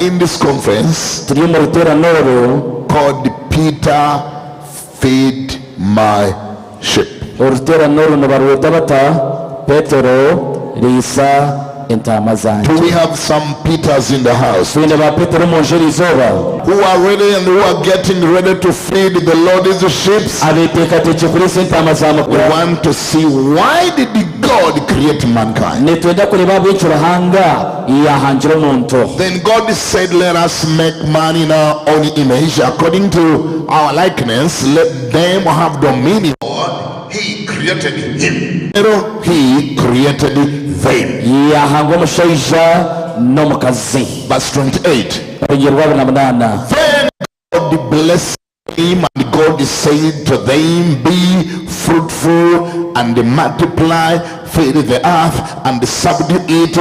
in this conference called Peter Feed My Sheep. Do we have some Peters in the house who are ready and who are getting ready to feed the Lord's sheep? We want to see, why did God create mankind? Then God said, let us make man in our own image, according to our likeness. Let them have dominion. He created him. He created them. Verse 28. Then God blessed him, and God said to them, be fruitful and multiply, fill the earth and subdue it.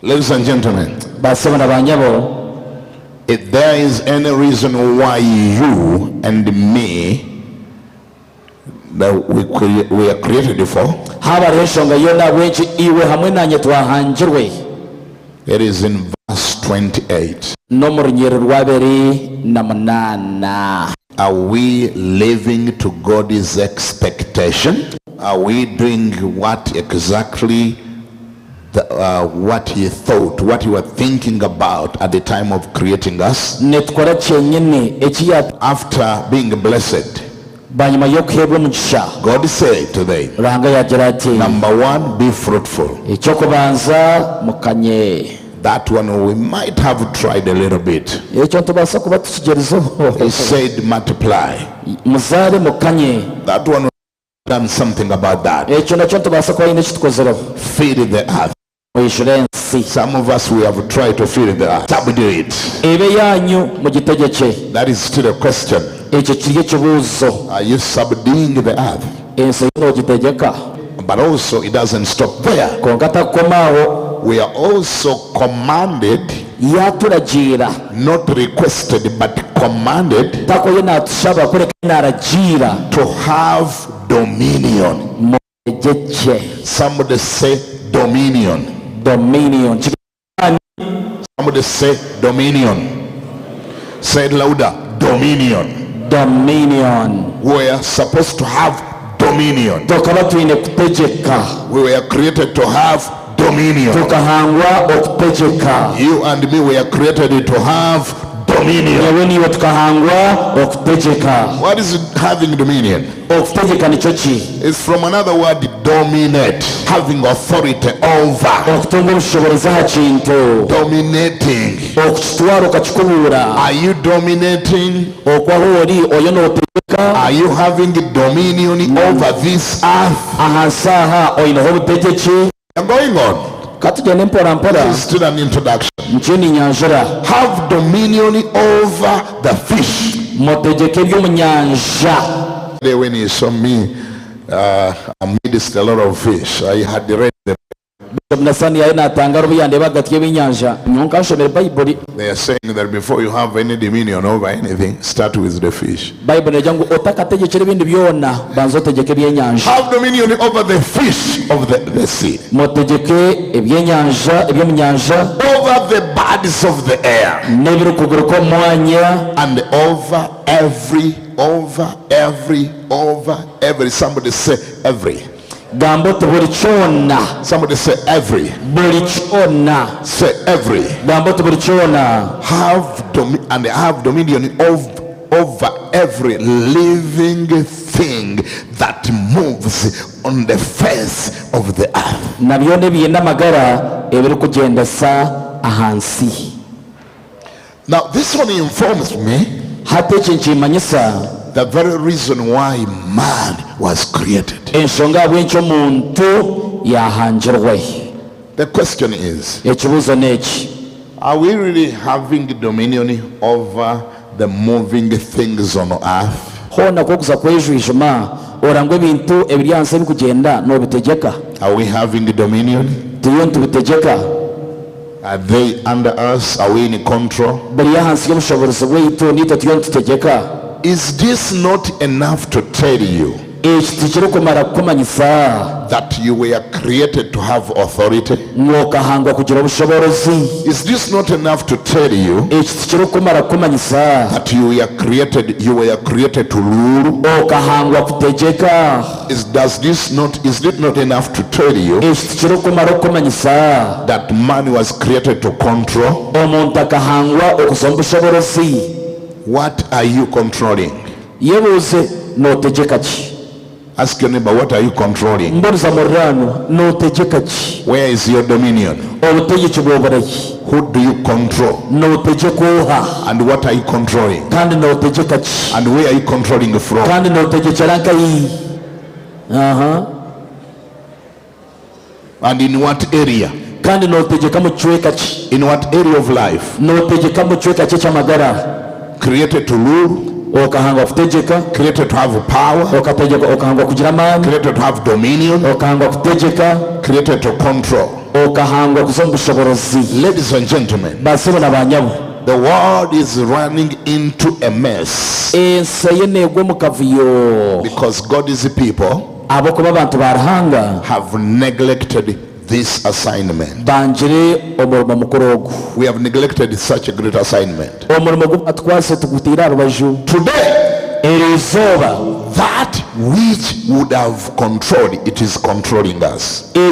Ladies and gentlemen, if there is any reason why you and me that we are created for, it is in verse 28. Are we living to God's expectation? Are we doing what exactly what he thought, what he was thinking about at the time of creating us? After being blessed, God said to them, number one, be fruitful. That one we might have tried a little bit. He said multiply. That one we done something about that. Feed the earth. Some of us, we have tried to feed the earth. Subdue it. That is still a question. Are you subduing the earth? But also it doesn't stop there. We are also commanded, not requested but commanded, to have dominion. Somebody say dominion. Dominion. Somebody say dominion. Say it louder. Dominion. Dominion. We are supposed to have dominion. We were created to have dominion. You and me, we are created to have dominion. What is having dominion? It's from another word, dominate, having authority over, dominating. Are you dominating? Are you having dominion over this earth? I'm going on. This is still an introduction. Have dominion over the fish. When you saw me amidst a lot of fish, I had read them. They are saying that before you have any dominion over anything, start with the fish. Have dominion over the fish of the sea, over the birds of the air, and over every. Somebody say every. Somebody say every. Say every. Have dominion over every living thing that moves on the face of the earth. Now this one informs me the very reason why man was created. The question is, are we really having dominion over the moving things on earth? Are we having dominion? Are they under us? Are we in control? Is this not enough to tell you that you were created to have authority. Is this not enough to tell you that you were created to rule? Is it not enough to tell you that man was created to control? What are you controlling? Ask your neighbor, what are you controlling? Where is your dominion? Who do you control? And what are you controlling? And where are you controlling from? And in what area? In what area of life? Created to rule, created to have power, created to have dominion, created to control. Ladies and gentlemen, the world is running into a mess because God's people have neglected this assignment. We have neglected such a great assignment. Today, it is over. That which would have controlled, it is controlling us. The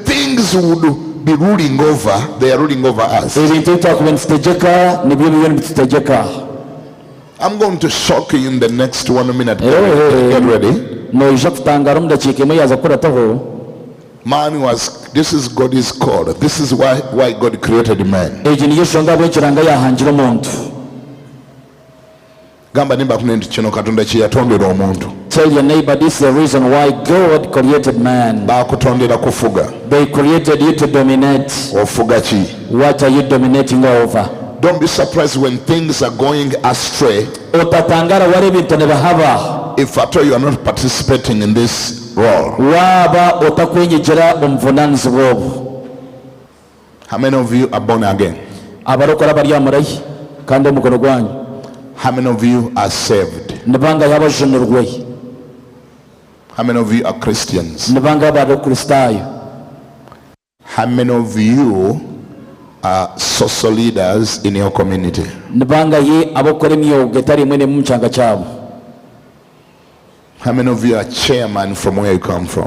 things would be ruling over, they are ruling over us. I'm going to shock you in the next 1 minute. Get ready. Man was, this is God's call. This is why God created man. Tell your neighbor, this is the reason why God created man. They created you to dominate. What are you dominating over? Don't be surprised when things are going astray. If at all you are not participating in this role. How many of you are born again? How many of you are saved? How many of you are Christians? How many of you are social leaders in your community? How many of you are chairman from where you come from?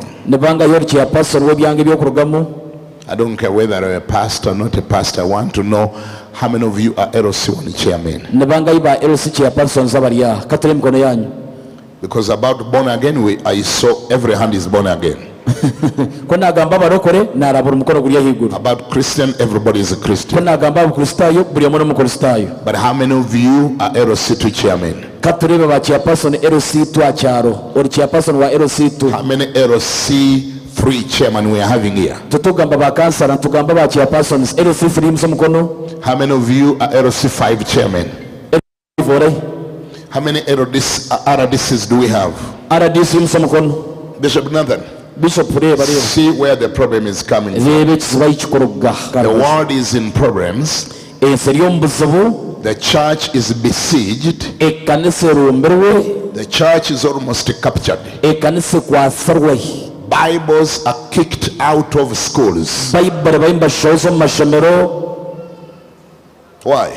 I don't care whether you're a pastor or not a pastor. I want to know how many of you are LC1 chairman. Because about born again, I saw every hand is born again. About Christian, everybody is a Christian. But how many of you are LC2 chairman? How many LC3 chairman we are having here? How many of you are LC5 chairman? How many RDCs do we have? Bishop Nathan, see where the problem is coming from. The world is in problems. The church is besieged. The church is almost captured. Bibles are kicked out of schools. Why?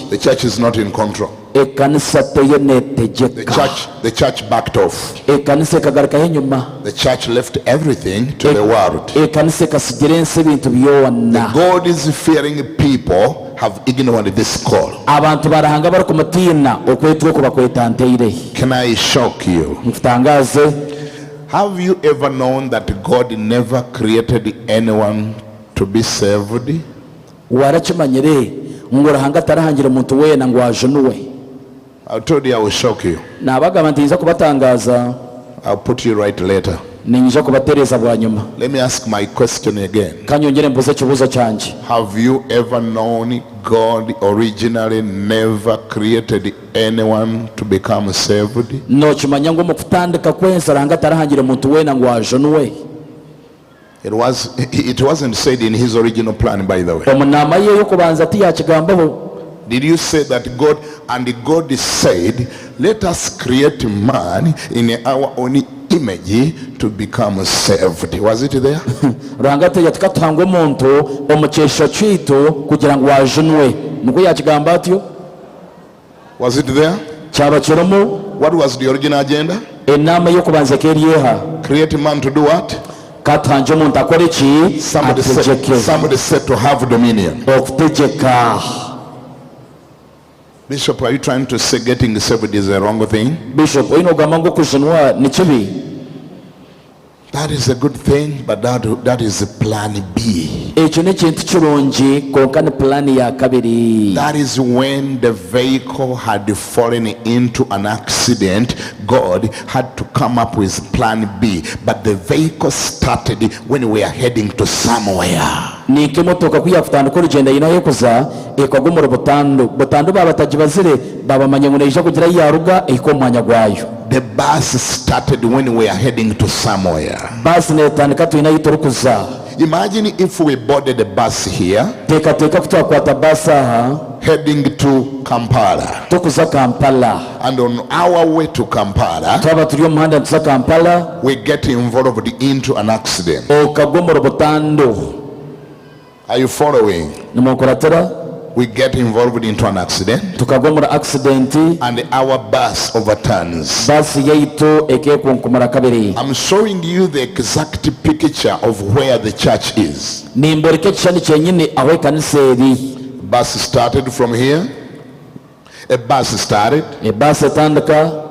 The church is not in control. The church backed off. The church left everything to the world. The God is fearing people have ignored this call. Can I shock you? Have you ever known that God never created anyone to be saved? I told you I will shock you. I'll put you right later. Let me ask my question again. Have you ever known God originally never created anyone to become saved? It wasn't said in his original plan, by the way. Did you say that God said, let us create man in our own image to become saved? Was it there? Rangate yatukatanga omuntu omukesho chitu kugira ngo wajunwe nuko yakigamba atyo. Was it there? Cyaba kiromo. What was the original agenda? Enama yo kubanza keriyeha. Create man to do what? Katanje omuntu akora iki? Somebody said to have dominion. Okutegeka. Bishop, are you trying to say getting saved is a wrong thing? Bishop, oyino gamango kujunwa ni kibi. That is a good thing, but that is a plan B. Ekyo ne kintu kirungi konka ne plan ya kabiri. That is when the vehicle had fallen into an accident. God had to come up with plan B, but the vehicle started when we are heading to somewhere. Ni kimotoka kuyafutandika urugendo yinayo kuza ekagumura butandu baba tajibazire baba manyanguneje kugira yaruga iko mwanya gwayo. The bus started when we are heading to somewhere. Bus netandika tuyinayo turukuza. Imagine if we boarded the bus here, teka kutwakwata bus aha heading to Kampala, tukuza Kampala, and on our way to Kampala twaba turiyo muhanda tuza Kampala, we get involved into an accident. Okagumura butandu. Are you following? We get involved into an accident, and our bus overturns. I'm showing you the exact picture of where the church is. Bus started from here. A bus started.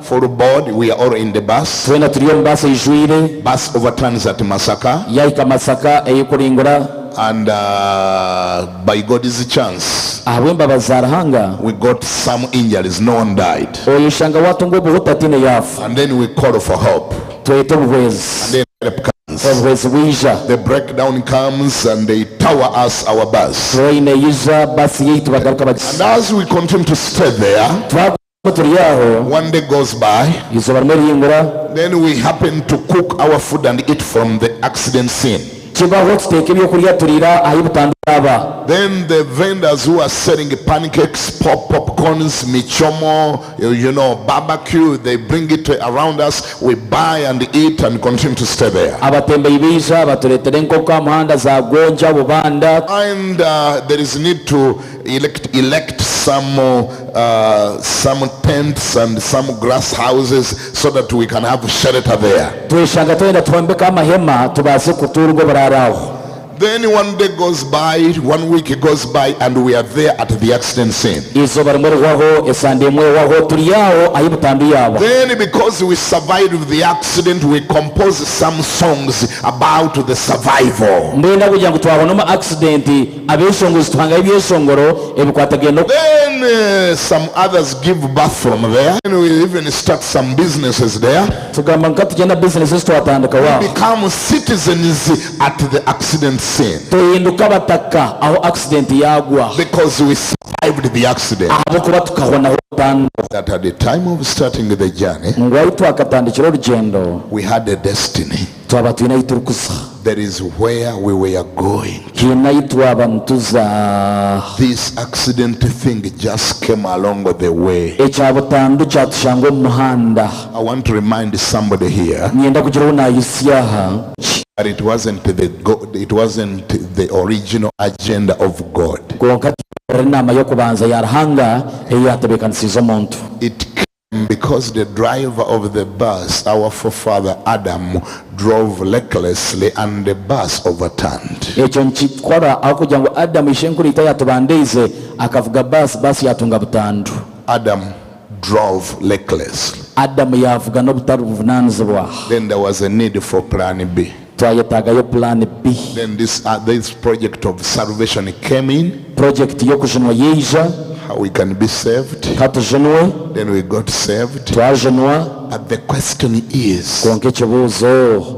For board, we are all in the bus. Bus overturns at Masaka. And by God's chance, we got some injuries. No one died. And then we call for help. And then help comes. The breakdown comes and they tower us our bus. And as we continue to stay there, one day goes by, then we happen to cook our food and eat from the accident scene. Then the vendors who are selling pancakes, popcorns, michomo, barbecue, they bring it around us. We buy and eat and continue to stay there. And there is need to elect some tents and some grass houses so that we can have shelter there. Then one day goes by, 1 week goes by, and we are there at the accident scene. Then because we survived the accident, we composed some songs about the survival. Then some others give birth from there, and we even start some businesses there. We become citizens at the accident scene because we survived the accident. That at the time of starting the journey, we had a destiny. That is where we were going. This accident thing just came along the way. I want to remind somebody here that it wasn't the original agenda of God. It came because the driver of the bus, our forefather Adam, drove recklessly and the bus overturned. Adam drove recklessly. Then there was a need for plan B. Then this project of salvation came in. How we can be saved. Then we got saved. But the question is,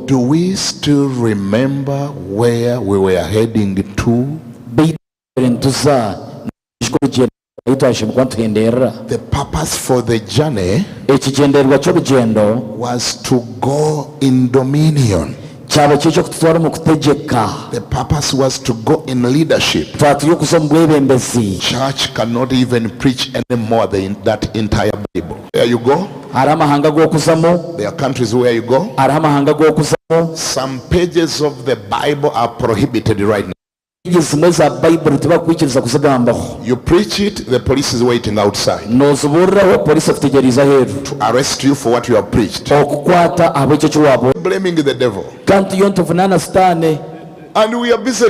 do we still remember where we were heading to? The purpose for the journey was to go in dominion. kyaba kyekyo kutwala mu kutegeka. The purpose was to go in leadership. Twatulye okuza mu bwebembezi. Church cannot even preach any more than that entire Bible. Where you go, hari amahanga g'okuzamu. there are countries where you go, hariho amahanga g'okuzamu. some pages of the Bible are prohibited right now. zimwe za bayibuli tebakwikiriza kuzigambaho. You preach it, the police is waiting outside n'ozibuuliraho polisi akutegeeriza heeru to arrest you for what you have preached, okukwata ab'ekyo kiwaabwe. blaming the devil. kanti yo ntuvunaana sitaani. And we are busy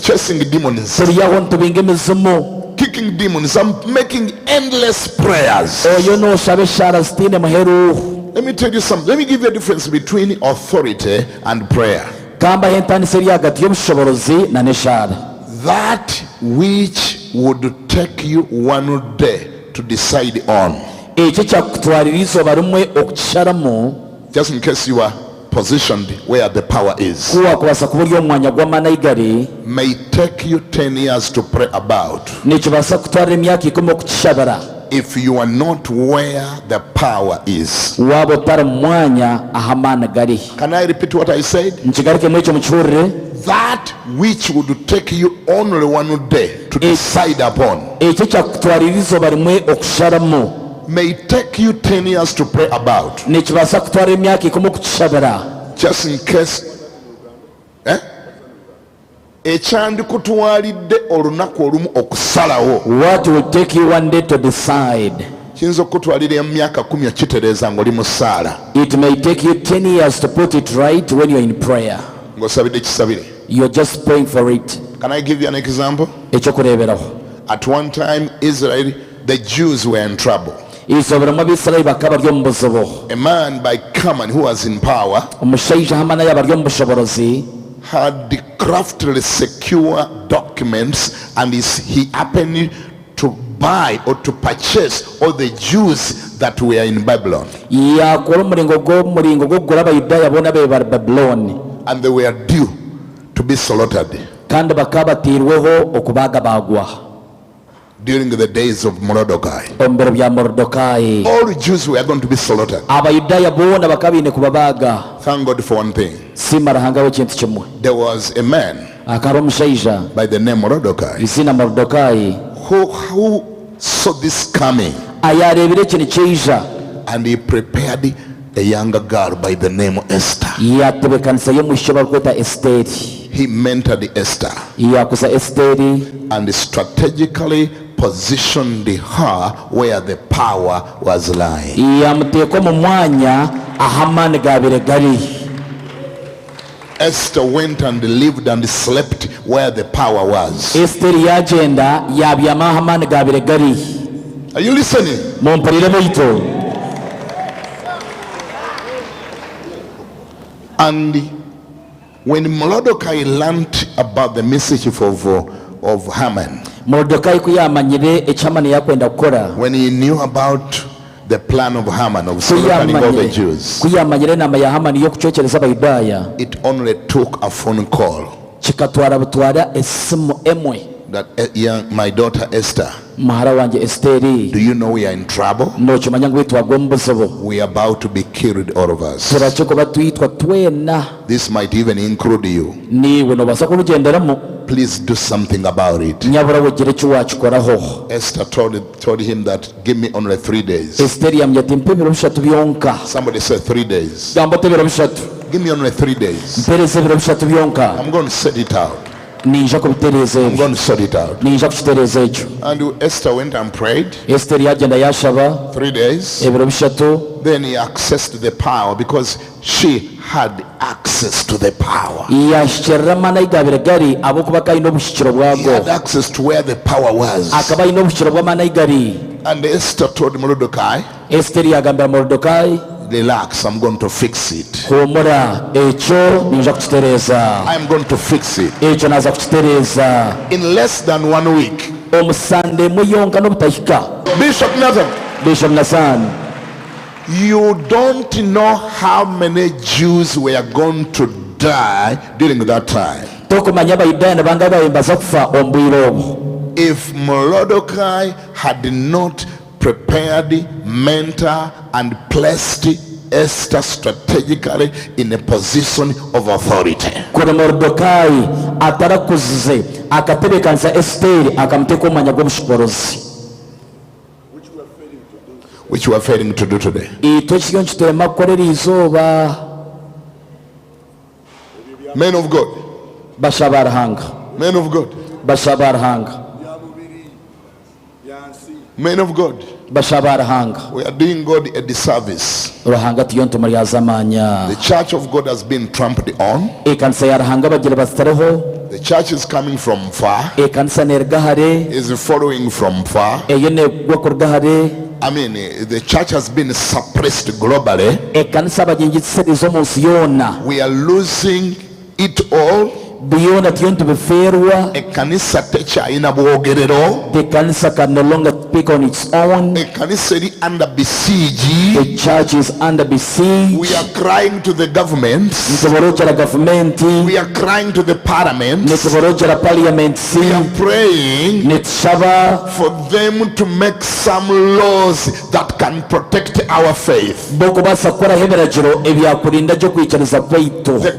chasing demons, tuliyaho ntubinga emizimu. kicking demons, and making endless prayers. oyo n'osaba eshaara zitiine muheru. Let me tell you something. Let me give you a difference between authority and prayer. kamba entandisa eri hagati y'obushoborozi na n'eshaara. That which would take you one day to decide on, ekyo kyakutwalira izooba rimwe okukisharamu. just in case you are positioned where the power is, kuwakubaasa kuba ori omwanya gw'amaani gari. may take you 10 years to pray about, nikibaasa kutwalira emyaka 10 okukishabira. if you are not where the power is. waaba otari mu mwanya aha amaani gari. Can I repeat what I said? nkigarukemu ekyo mukihurire. That which would take you only one day to decide upon, ekyo kyakutwalira izooba rimwe okusharamu. may take you 10 years to pray about, nikibaasa kutwara emyaka 10 okukishabira. just in case ekyandikutwalidde olunaku olumu okusalawo what will take you one day to decide. kiyinza okutwalira emyaka 10 okitereeza ng'oli mu ssaala it may take you 10 years to put it right when you're in prayer. ng'osabidde kisabire. You're just praying for it. Can I give you an example? ekyokureeberaho. At one time, Israel, the Jews were in trouble. izooba rimwe abisirayiri bakaba bari omu buzibu. A man by Haman who was in power omushaija hamana yaba ari omu bushoborozi. had craftily secure documents, and he happened to buy or to purchase all the Jews that were in Babylon, yakora omuringo gw'okugura abayudaaya boona be bari babuloni. and they were due to be slaughtered kandi bakaba batiirweho okubaagabagwa during the days of Mordecai. omu biro bya morodokaayi. All Jews were going to be slaughtered. abayudaaya boona bakaba baine kubabaaga. Thank God for one thing. simara hangaho ekintu kimwe. There was a man akaba omushaija by the name Mordecai izina morodokaayi who saw this coming, ayareebire ekintu kyeija and he prepared a younger girl by the name Esther. yatebekanisa y'omwisho barikweta esiteeri. He mentored Esther yakuza esiteeri and strategically positioned her where the power was lying. yamuteeka omu mwanya aha amaani gaabire gari. Esther went and lived and slept where the power was. esiteeri yagenda yabyama aha amaani gaabire gari. Are you listening? mumpulire baitu. And when Mordecai learned about the message of Haman, morodokaayi kuyamanyire ekyamani yakwenda kukora. when he knew about the plan of Haman of slaughtering all the Jews, kuyamanyire enama ya hamani y'okucwekyereza abayudaaya. it only took a phone call kikatwara butwara esimu emwe. that my daughter Esther, muhara wange esiteeri, do you know we are in trouble? n'okimanya ngu bitwagwa omu buzibu. We are about to be killed, all of us. turakye kuba twitwa twena. This might even include you. niiwe nobaasa kurugenderamu. Please do something about it. nyabura wegire eki wakikoraho. Esther told him that give me only 3 days. esiteeri yamanya ati mpa ebiro bishatu byonka. Somebody said 3 days. gamba oti ebiro bishatu. Give me only 3 days. mpeereza ebiro bishatu byonka. I'm going to set it out. ninja kubitereeza I'm ebyo. going to sort it out. ninja kukitereeza ekyo. And Esther went and prayed esiteeri yagenda yashaba 3 days. ebiro bishatu. Then he accessed the power because she had access to the power. yashyikirira amaani gaabire gari ab'okuba kayina obushikiro He had bwago. access to where the power was. akaba ayina obushikiro bw'amaani gari. And Esther told Mordecai, esiteeri yagambira morodokaayi, relax, I'm going to fix it. humura ekyo ninja kukitereeza. I'm going to fix it. ekyo naza kukitereeza. In less than 1 week, omusande emu yonka n'obutahika. Bishop Nathan, bishop nasan, you don't know how many Jews were going to die during that time. tokumanya abayudaaya nabanga bayimbaza kufa omu bwire obwo. If Mordecai had not prepared, mentor, and placed Esther strategically in a position of authority. Kuri Mordecai atarakuzize akatebekanza Esteri akamuteka omwanya gw'obushoborozi. Which we are failing to do today. Men of God. Men of God. Men of God. We are doing God a disservice. The church of God has been trampled on. The church is coming from far. Is following from far. I mean, the church has been suppressed globally. We are losing it all. Ekanisa tekyalina bwogerero. The Kanisa can no longer speak on its own. Ekanisa eri under besiege. The church is under besiege. We are crying to the government. We are crying to the parliament. We are praying for them to make some laws that can protect our faith. The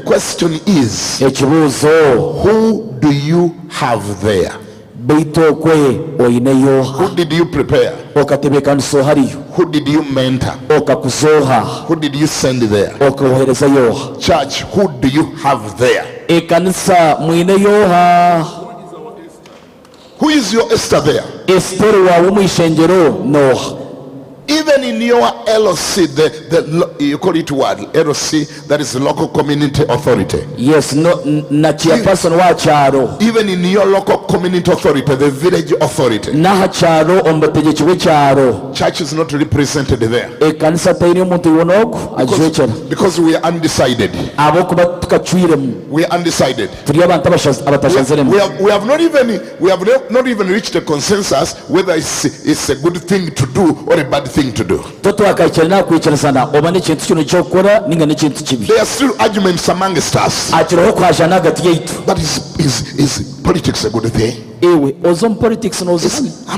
question is, who do you have there? Who did you prepare? Who did you mentor? Who did you send there? Church, who do you have there? Who is your Esther there? Even in your LOC, you call it what? LOC, that is local community authority. Yes, even in your local community authority, the village authority, church is not represented there. Because we are undecided. We are undecided. We have not even reached a consensus whether it's a good thing to do or a bad thing to do. There are still arguments amongst us. But is politics a good thing? I'm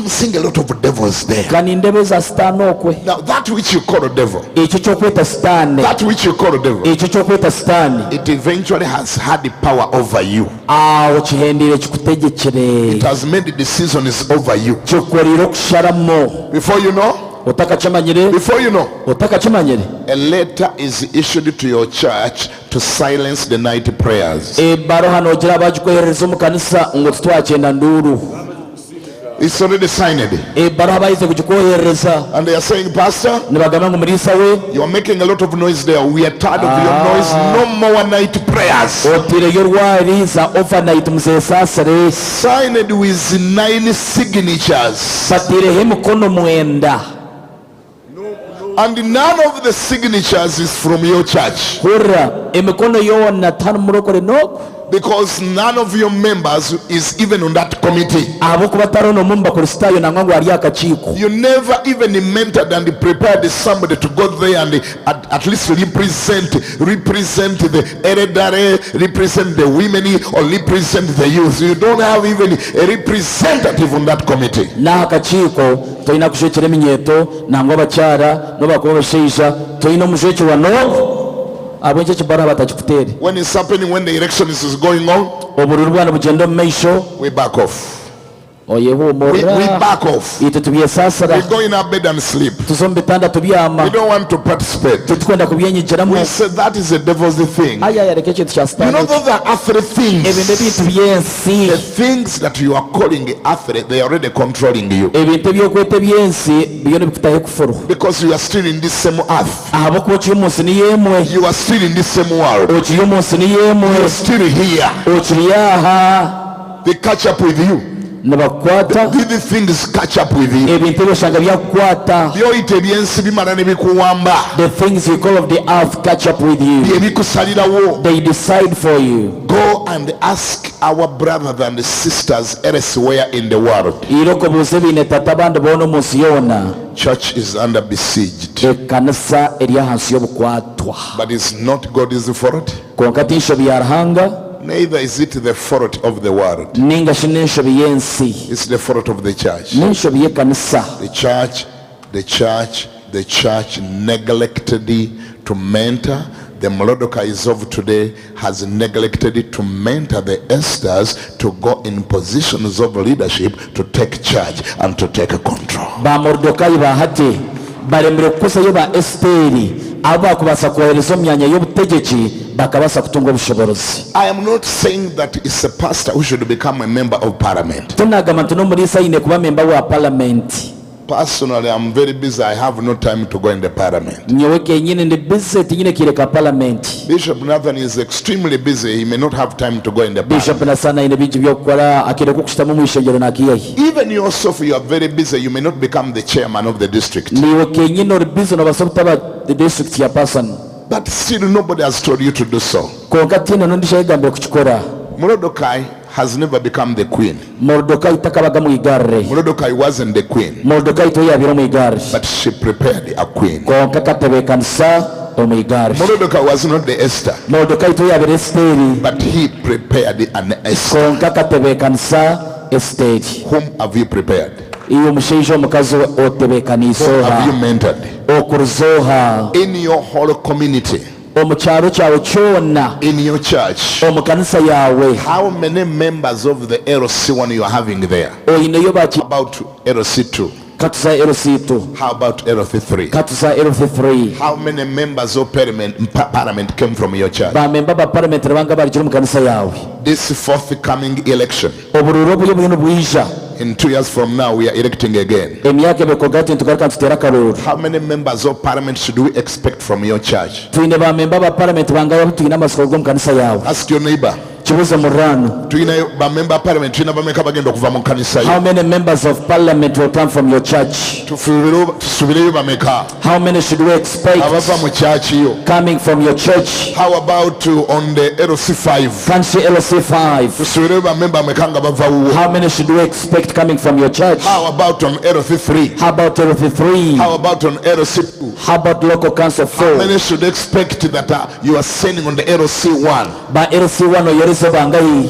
seeing a lot of devils there. Now that which you call a devil, that which you call a devil, it eventually has had the power over you. It has made the decisions over you. Before you know, before you know, a letter is issued to your church to silence the night prayers. It's already signed. And they are saying, Pastor, you are making a lot of noise there. We are tired of your noise. No more night prayers. Signed with 9 signatures. And none of the signatures is from your church. Because none of your members is even on that committee. You never even mentored and prepared somebody to go there and at least represent the elderly, represent the women, or represent the youth. You don't have even a representative on that committee. When it's happening, when the election is going on, we back off. We back off. We go in our bed and sleep. We don't want to participate. We say that is the devil's thing. You know, those are earthly things. The things that you are calling earthly, they are already controlling you. Because you are still in this same earth. You are still in this same world. You are still here. They catch up with you. These things catch up with you. The things you call of the earth catch up with you. They decide for you. Go and ask our brothers and sisters elsewhere in the world. Church is under besieged. But it's not God's fault. Neither is it the fault of the world. It's the fault of the church. The church neglected to mentor. The Mordecais of today has neglected to mentor the Esthers to go in positions of leadership, to take charge and to take control. Ba Mordecai bahati balemere kukosayo ba Esteri aba kubasa kohereza myanya y'obutegetsi bakabasa kutunga obushobozi. I am not saying that it's a pastor who should become a member of parliament. Tunagamba nti n'omulisa ine kuba member wa parliament. Personally, I'm very busy. I have no time to go in the parliament. Bishop Nathan is extremely busy. He may not have time to go in the parliament. Even yourself, you are very busy. You may not become the chairman of the district. But still, nobody has told you to do so. Mordecai has never become the queen. Mordecai wasn't the queen, but she prepared a queen. Mordecai was not the Esther, but he prepared an Esther. Whom have you prepared? Whom have you mentored? In your whole community, in your church, how many members of the LC1 you are having there? About LC2? How about LC3? How many members of parliament came from your church? This forthcoming election, in 2 years from now, we are electing again. How many members of parliament should we expect from your church? Ask your neighbor. How many members of parliament will come from your church? How many should we expect coming from your church? How about on the LC5? How many should we expect coming from your church? How about on LC3? How about LC3? How about on LC2? How about local council 4? How many should expect that you are sending on the LC1? By LC1 or LC bangai.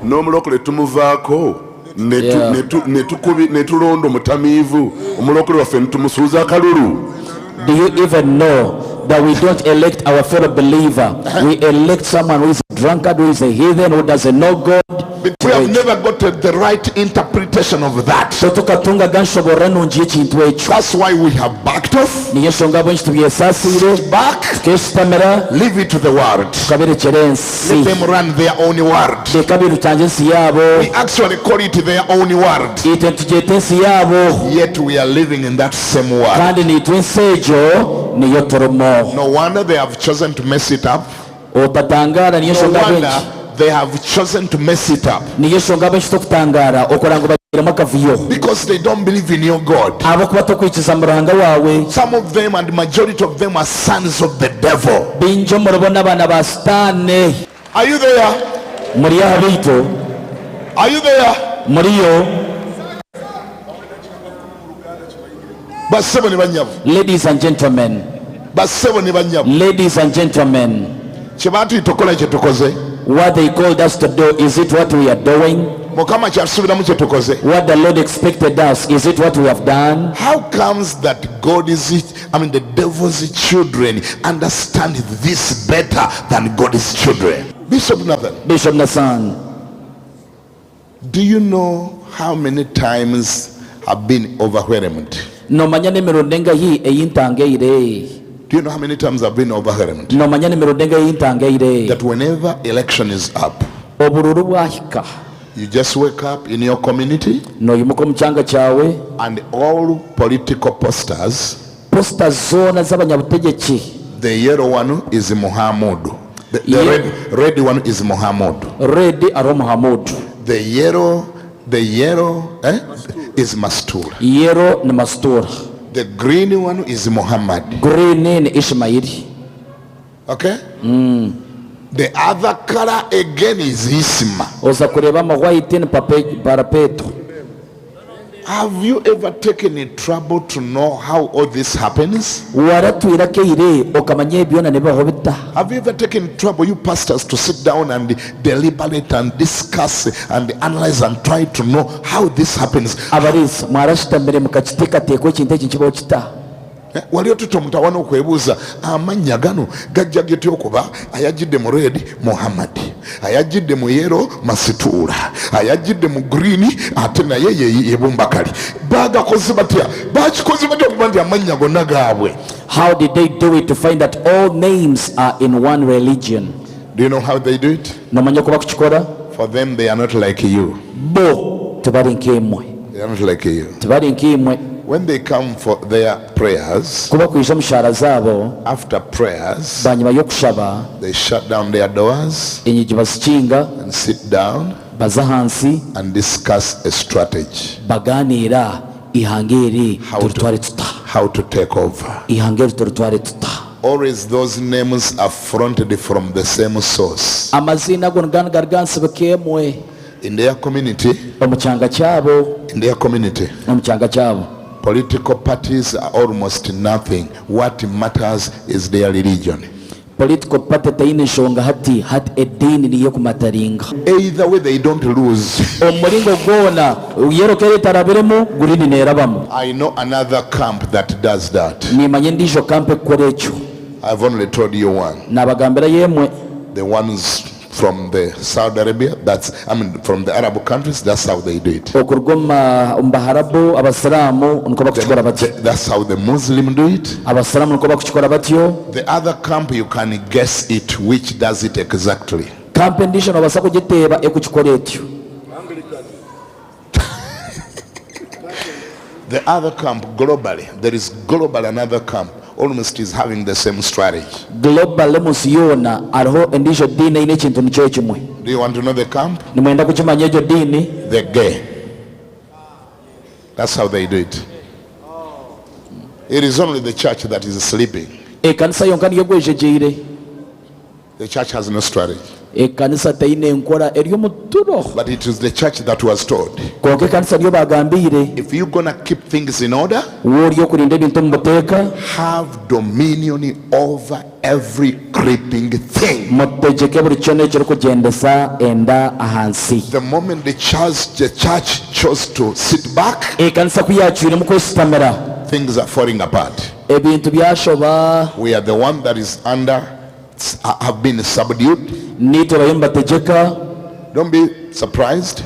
N'omulokole tumuvaako netulonda omutamiivu omulokole waffe netumusuuza akalulu. Do you even know that we don't elect our fellow believer? We elect someone who is a drunkard, who is a heathen, who doesn't know God. But we have never got the right interpretation of that. That's why we have backed off. Back. Leave it to the world. Let them run their own world. We actually call it their own world. Yet we are living in that same world. No wonder they have chosen to mess it up. No wonder they have chosen to mess it up. Because they don't believe in your God. Some of them and the majority of them are sons of the devil. Are you there? Are you there? Ladies and gentlemen, ladies and gentlemen, what they called us to do, is it what we are doing? What the Lord expected us, is it what we have done? How comes that the devil's children understand this better than God's children? Bishop Nathan, do you know how many times I've been overwhelmed? Do you know how many times I've been overwhelmed? That whenever election is up, you just wake up in your community and all political posters, the yellow one is Muhammad, the red one is Muhammad, the yellow is Mastur, the green one is Muhammad, green ni Ishmael. okay. The other color again is Isma. Have you ever taken a trouble to know how all this happens? Have you ever taken trouble, you pastors, to sit down and deliberate and discuss and analyze and try to know how this happens? wali otuto mutawana okwebuuza amannya gano gajja getya okuba ayajjidde mu red Muhammad, ayajjidde mu yero Masituula, ayajjidde mu green ate naye ye Bumbakali. Baagakoze batya? Bakikoze batya okuba nti amannya gonna gaabwe? How did they do it to find that all names are in one religion? Do you know how they do it? Nomanya kuba kukikola? For them they are not like you. Bo tebali nk'emmwe. They are not like you. Tebali nk'emmwe. When they come for their prayers, kuba kuyisa mushara zaabo, after prayers, banyuma y'okushaba, they shut down their doors enyigi bazikinga, and sit down baza hansi, and discuss a strategy. Bagaanira ihanga eri tulitwale tuta. How to take over. Ihanga eri tulitwale tuta. Always those names are fronted from the same source. Amazina gonna gargansibeke emwe. In their community, omukyanga kyabo, in their community, omukyanga kyabo, political parties are almost nothing. What matters is their religion. Political party tayina ensonga hati eddiini niyo kumataringa. Either way they don't lose. Omulingo gwona yerokere tarabiremu gulini neerabamu. I know another camp that does that. Nimanye ndijo camp ekkola ekyo. I've only told you one. Nabagambira yemwe. The ones from the Saudi Arabia, from the Arab countries, that's how they do it. That's how the Muslim do it. The other camp, you can guess it, which does it exactly. The other camp, globally, there is global another camp, almost is having the same strategy. Do you want to know the camp? The gay. That's how they do it. It is only the church that is sleeping. The church has no strategy. But it is the church that was told, if you're gonna keep things in order, have dominion over every creeping thing. The moment the church chose to sit back, things are falling apart. We are the one that is have been subdued. Don't be surprised.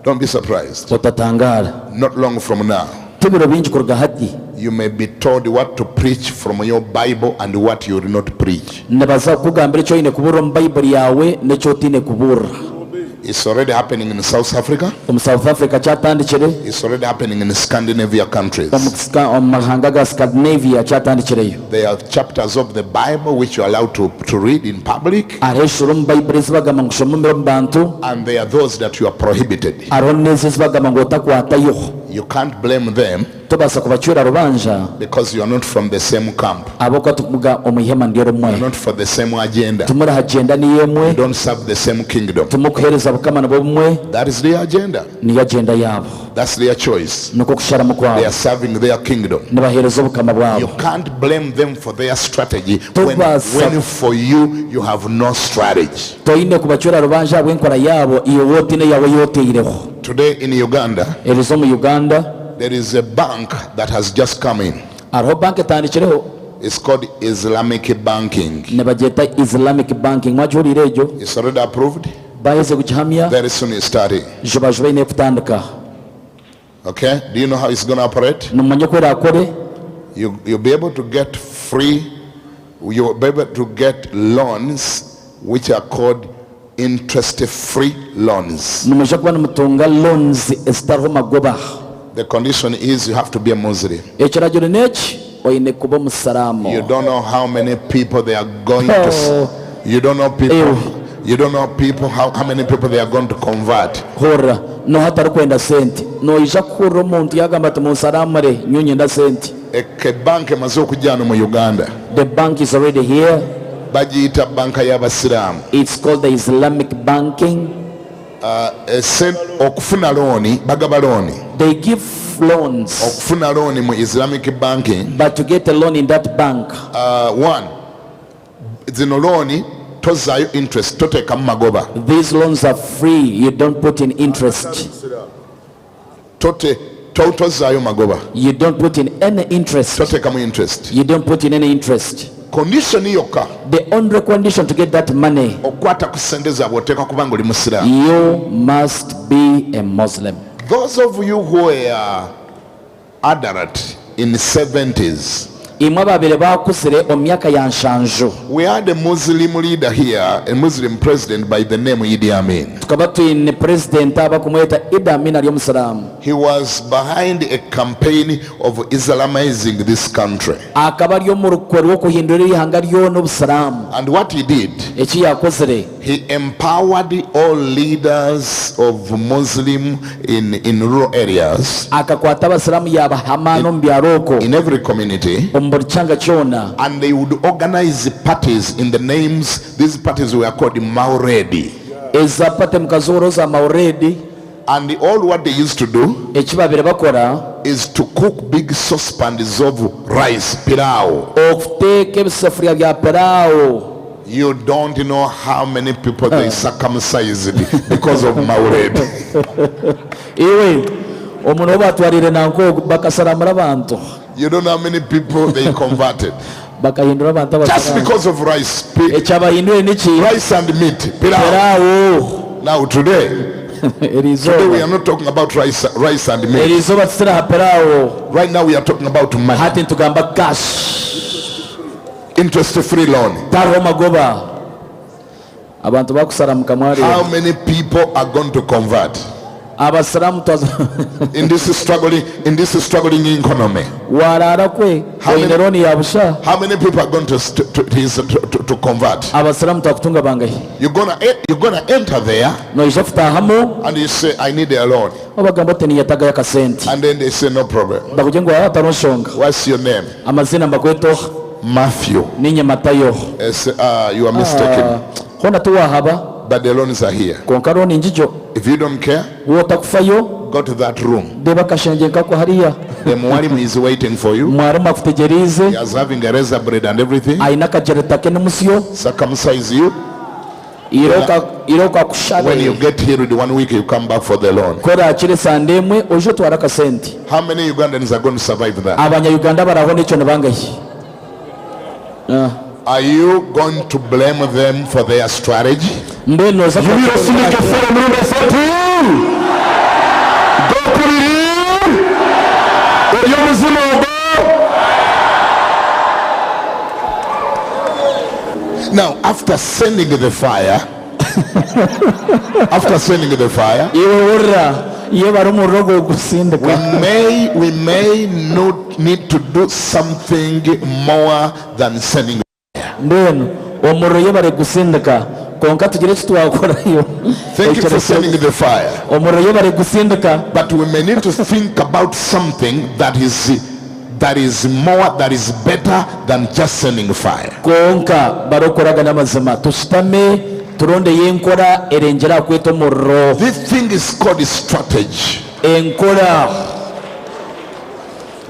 Don't be surprised. Not long from now, you may be told what to preach from your Bible and what you will not preach. It's already happening in South Africa. It's already happening in the Scandinavia countries. There are chapters of the Bible which you're allowed to read in public. And there are those that you are prohibited. You can't blame them because you are not from the same camp. You are not for the same agenda. You don't serve the same kingdom. That is their agenda. That's their choice. They are serving their kingdom. You can't blame them for their strategy when for you have no strategy. Today in Uganda, there is a bank that has just come in. It's called Islamic banking. It's already approved. Very soon it's starting. Okay, do you know how it's going to operate? You'll be able to get you'll be able to get loans which are called interest-free loans. The condition is you have to be a Muslim. You don't know how many people they are going to. You don't know people. You don't know people how many people they are going to convert. The bank is already here. It's called the Islamic banking. They give loans. Islamic banking. But to get a loan in that bank, interest. These loans are free. You don't put in interest. Totozayo magoba. You don't put in any interest. Totekamu interest. You don't put in any interest. Condition yoka. The only condition to get that money, Okwata kusendeza bwoteka kubanga oli musira. you must be a Muslim. Those of you who were adult in the 70s, imwe babiri bakusire omyaka ya nshanju. we had a Muslim leader here, a Muslim president by the name Idi Amin. Tukaba tuyine president abakumweta Idi Amin ali omusiramu. He was behind a campaign of Islamizing this country. Akaba ali mu rukwe rw'okuhindura ihanga lyona obusiramu. And what he did, Eki yakozire, he empowered all leaders of Muslim in rural areas, akakwata abasiramu yabahamana omu byaro okwo in every community, omu buli kyanga kyona. and they would organize parties in the names. These parties were called Mauredi. Ezapate mukazoro za Mauredi. And all what they used to do Eki babiri bakora is to cook big saucepans of rice, pilau. okuteeka ebisefuriya bya piraawo. You don't know how many people they circumcised because of Mauredi. Iwe omuntu obatwalire nanko bakasaramura abantu. You don't know how many people they converted Bakahindura abantu just abasiramu. because of rice, Ekyabahinduye niki? rice and meat, pilau. Piraawo. Now today we Eriizooba. are not talking about rice and meat. Eriizooba tusira ha piraawo. Right now we are talking about money, Hati ntugamba cash. interest-free loan. Tariho magoba. Abantu bakusaramuka mwari. How many people are going to convert Abasiramu twaza. in this struggling economy? Warara kwe. How many- Oineroni yabusha. How many people are going to convert? Abasiramu twakutunga bangahi. You're gonna enter there Noija kutahamu. and you say, I need a loan, Obagamba oti niyetagayo akasente. and then they say no problem. Bakugye ngu atano nshonga. What's your name? Amazina mbakweto Matthew. ninye Matayo. I say, you are mistaken. Hona tuwahaba. But the loans are here. Konka roni njijo. If you don't care, Wotakufayo. go to that room. Deba kashenje nkako hariya. The mwalimu is waiting for you. Mwarimu akutegerize. He is having a razor blade and everything. Aina kajereta ke n'omusyo. Circumcise you. Iroka When you kushabe. get healed 1 week, you come back for the loan. Kora akire sande emwe ojo twara akasente. How many Ugandans are going to survive that? Abanya-Uganda baraho n'ekyo nibangahi. Are you going to blame them for their strategy? Mbwenu oza Now, after sending the fire, iwe urra iyo bari umurogo gusindika. we may not need to do something more than sending. Mbwenu omurro iyo bari gusindika konka tugire eki twakorayo. Thank you for sending the fire. Omurro iyo bari gusindika. But we may need to think about something that is more, that is better than just sending fire. Konka barokoraga n'amazima tushitame turonde yenkora erengera kweta omurro. This thing is called strategy. Enkora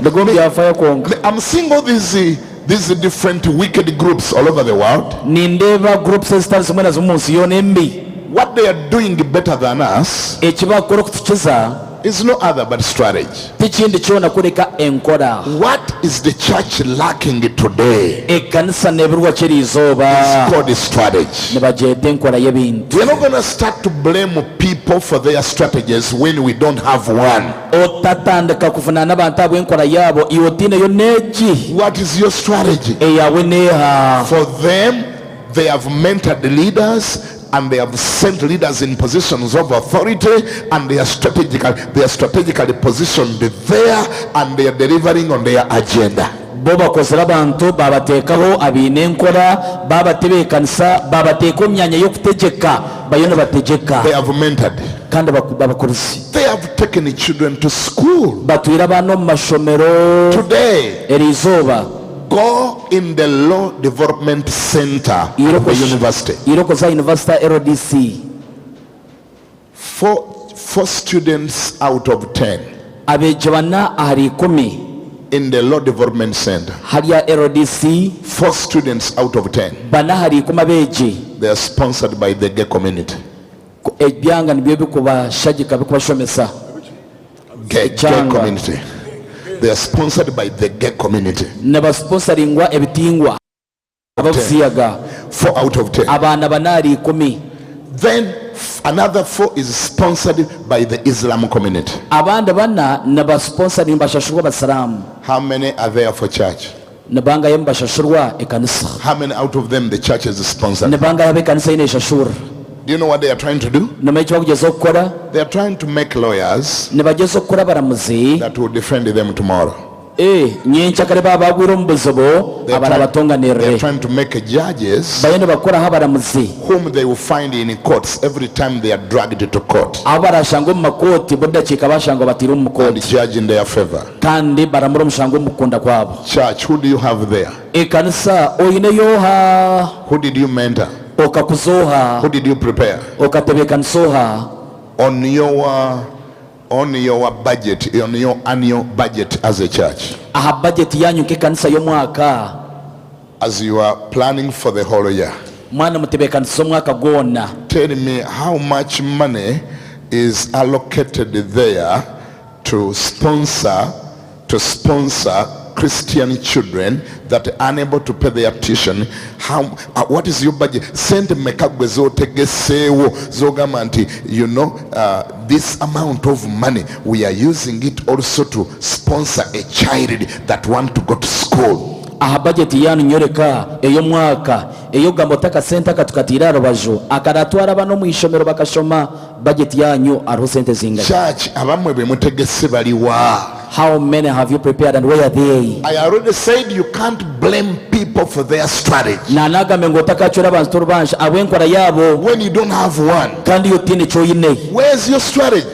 ndego byafaya konka. I'm seeing all these different wicked groups all over the world. Nindeba groups ezitali zimwe na zimwe munsi yona embi. What they are doing better than us Ekibakora okutukiza is no other but strategy. tikindi kyona kureka enkora. What is the church lacking today? Ekanisa nebirwa kyeriizooba It's called strategy. nibagyeta enkora y'ebintu. We're not going to start to blame people for their strategies when we don't have one. Otatandika kuvunaana abantu abo enkora yaabo iwe otiineyo neeki What is your strategy? eyawe neeha. For them, they have mentored leaders and they have sent leaders in positions of authority, and they are strategically positioned there, and they are delivering on their agenda. Bo bakozera abantu babateekaho abiine enkora babateba ekanisa babateeka omu myanya y'okutegeka bayo nibategeka They have mentored. kandi babakorisi They have taken children to school. batwire abaana omu mashomero. Today, Eriizooba go in the Law Development Center of the university. irokoza university LDC. Four students out of 10 abeegi bana ahari 10 in the Law Development Center. hariya LDC 4 students out of 10. bana hari 10 abeegi They are sponsored by the gay community. ebyanga nibyo bikubashagika bikubashomesa. gay community. They are sponsored by the gay community. Never sponsoringwa ebitingwa abafusiyaga 4 out of 10. abana banali 10. Then another 4 is sponsored by the Islam community. Abanda bana never sponsoring bashashurwa basalamu. How many are there for church? Nebanga yem bashashurwa ekanisa. How many out of them the church is sponsored? Nebanga yabe kanisa ine shashur. Do you know what they are trying to do? They are trying to make lawyers that will defend them tomorrow. They are trying to make judges whom they will find in courts every time they are dragged to court and judge in their favor. Church, who do you have there? Who did you mentor? Who did you prepare? On your budget, on your annual budget as a church, as you are planning for the whole year, tell me how much money is allocated there to sponsor Christian children that are unable to pay their tuition. What is your budget? Send mekagwezo tegesewo zogamanti, this amount of money, we are using it also to sponsor a child that want to go to school. Aha budget yanu nyoreka eyo mwaka eyo gambotaka senta katukatira robajo akaratwara bano mwishomero bakashoma budget yanyu aro sente zinga. Church abamwe bemutegese baliwa. How many have you prepared and where are they? I already said you can't blame people for their strategy. When you don't have one, where's your strategy?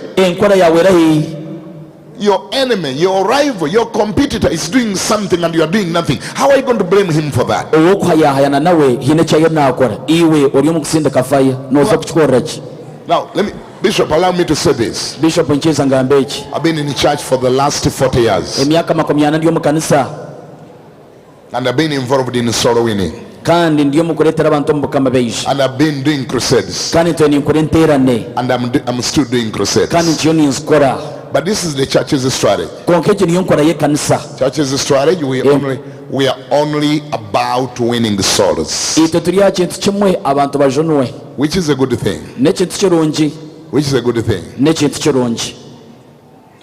Your enemy, your rival, your competitor is doing something and you are doing nothing. How are you going to blame him for that? Now, Bishop, allow me to say this. Bishop, I've been in church for the last 40 years. And I've been involved in soul winning. And I've been doing crusades. And I'm still doing crusades. But this is the church's strategy. Church's strategy, we are only about winning souls. Which is a good thing. Which is a good thing.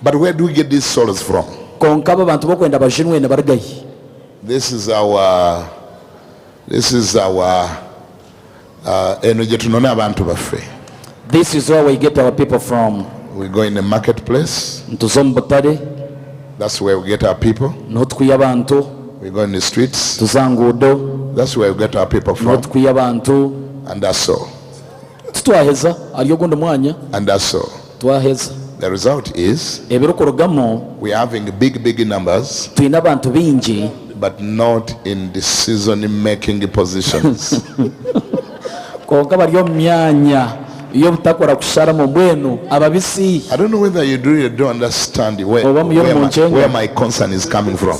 But where do we get these souls from? This is our This is where we get our people from. We go in the marketplace. That's where we get our people. We go in the streets. That's where we get our people from. And that's all. And that's all. The result is we are having big numbers, but not in decision-making positions. I don't know whether you don't understand where my concern is coming from.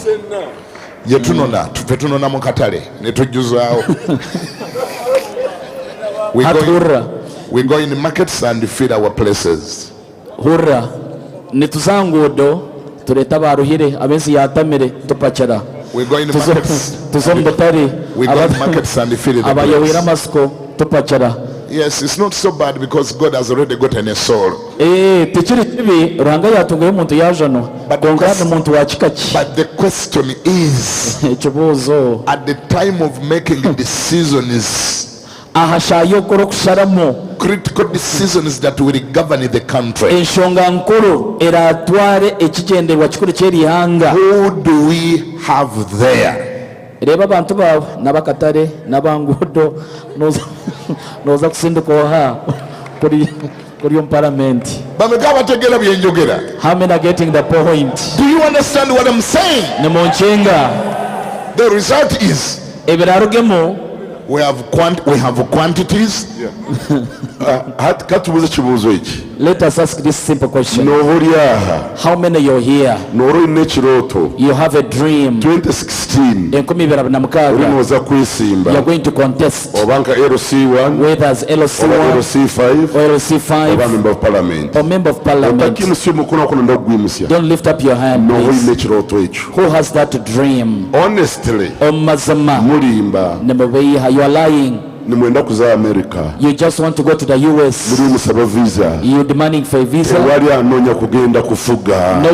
We go in the markets and feed our places. We go in the markets and feed the place. Yes, it's not so bad because God has already gotten a soul. But the question is, at the time of making decisions, critical decisions that will govern the country, who do we have there? Reba abantu bawe nabakatare nabangudo noza kusindukoha kuri parliament. How many are getting the point? Do you understand what I'm saying? The result is We have quantities. Katubuze kibuzo iki. Let us ask this simple question. Nohuriyaha. How many you're here? Noro nechiroto. You have a dream. 2016. Urinoza kwisimba. You're going to contest. Obanka LC1. Whether as LC1 or LC5. or LC5 or member of parliament. Or member of parliament. Don't lift up your hand, please. Who has that dream? Honestly. Mulimba. You are lying. You just want to go to the US. You're demanding for a visa. No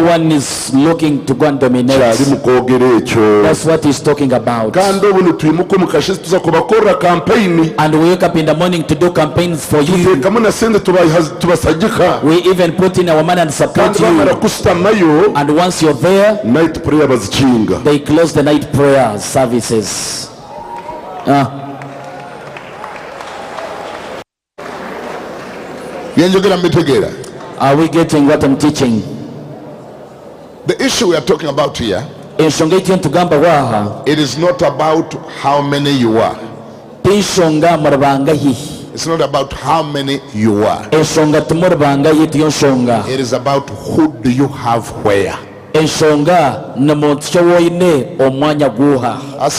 one is looking to go and dominate. That's what he's talking about. And we wake up in the morning to do campaigns for you. We even put in our money and support you. And once you're there, they close the night prayer services. Are we getting what I'm teaching? The issue we are talking about here, it is not about how many you are. It's not about how many you are. It is about who do you have where. Ask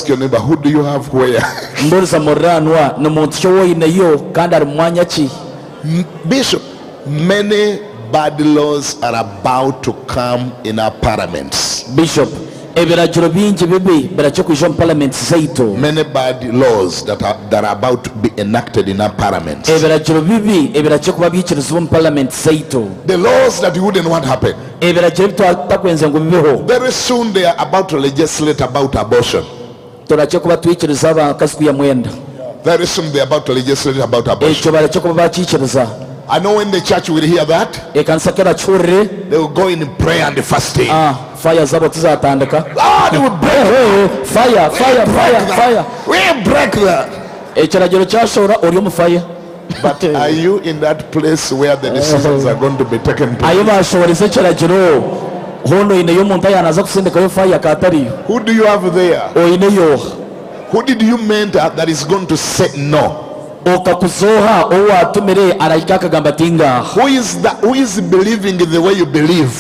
your neighbor, who do you have where? Bishop, many bad laws are about to come in our parliaments. Bishop, many bad laws that are about to be enacted in our parliaments. The laws that you wouldn't want happen. Very soon they are about to legislate about abortion. Very soon they are about to legislate about abortion. I know when the church will hear that, they will go in prayer and fasting. Fire Lord, they will break fire. We break that. But are you in that place where the decisions are going to be taken place? Who do you have there? Who did you mentor that is going to say no? Who is believing in the way you believe?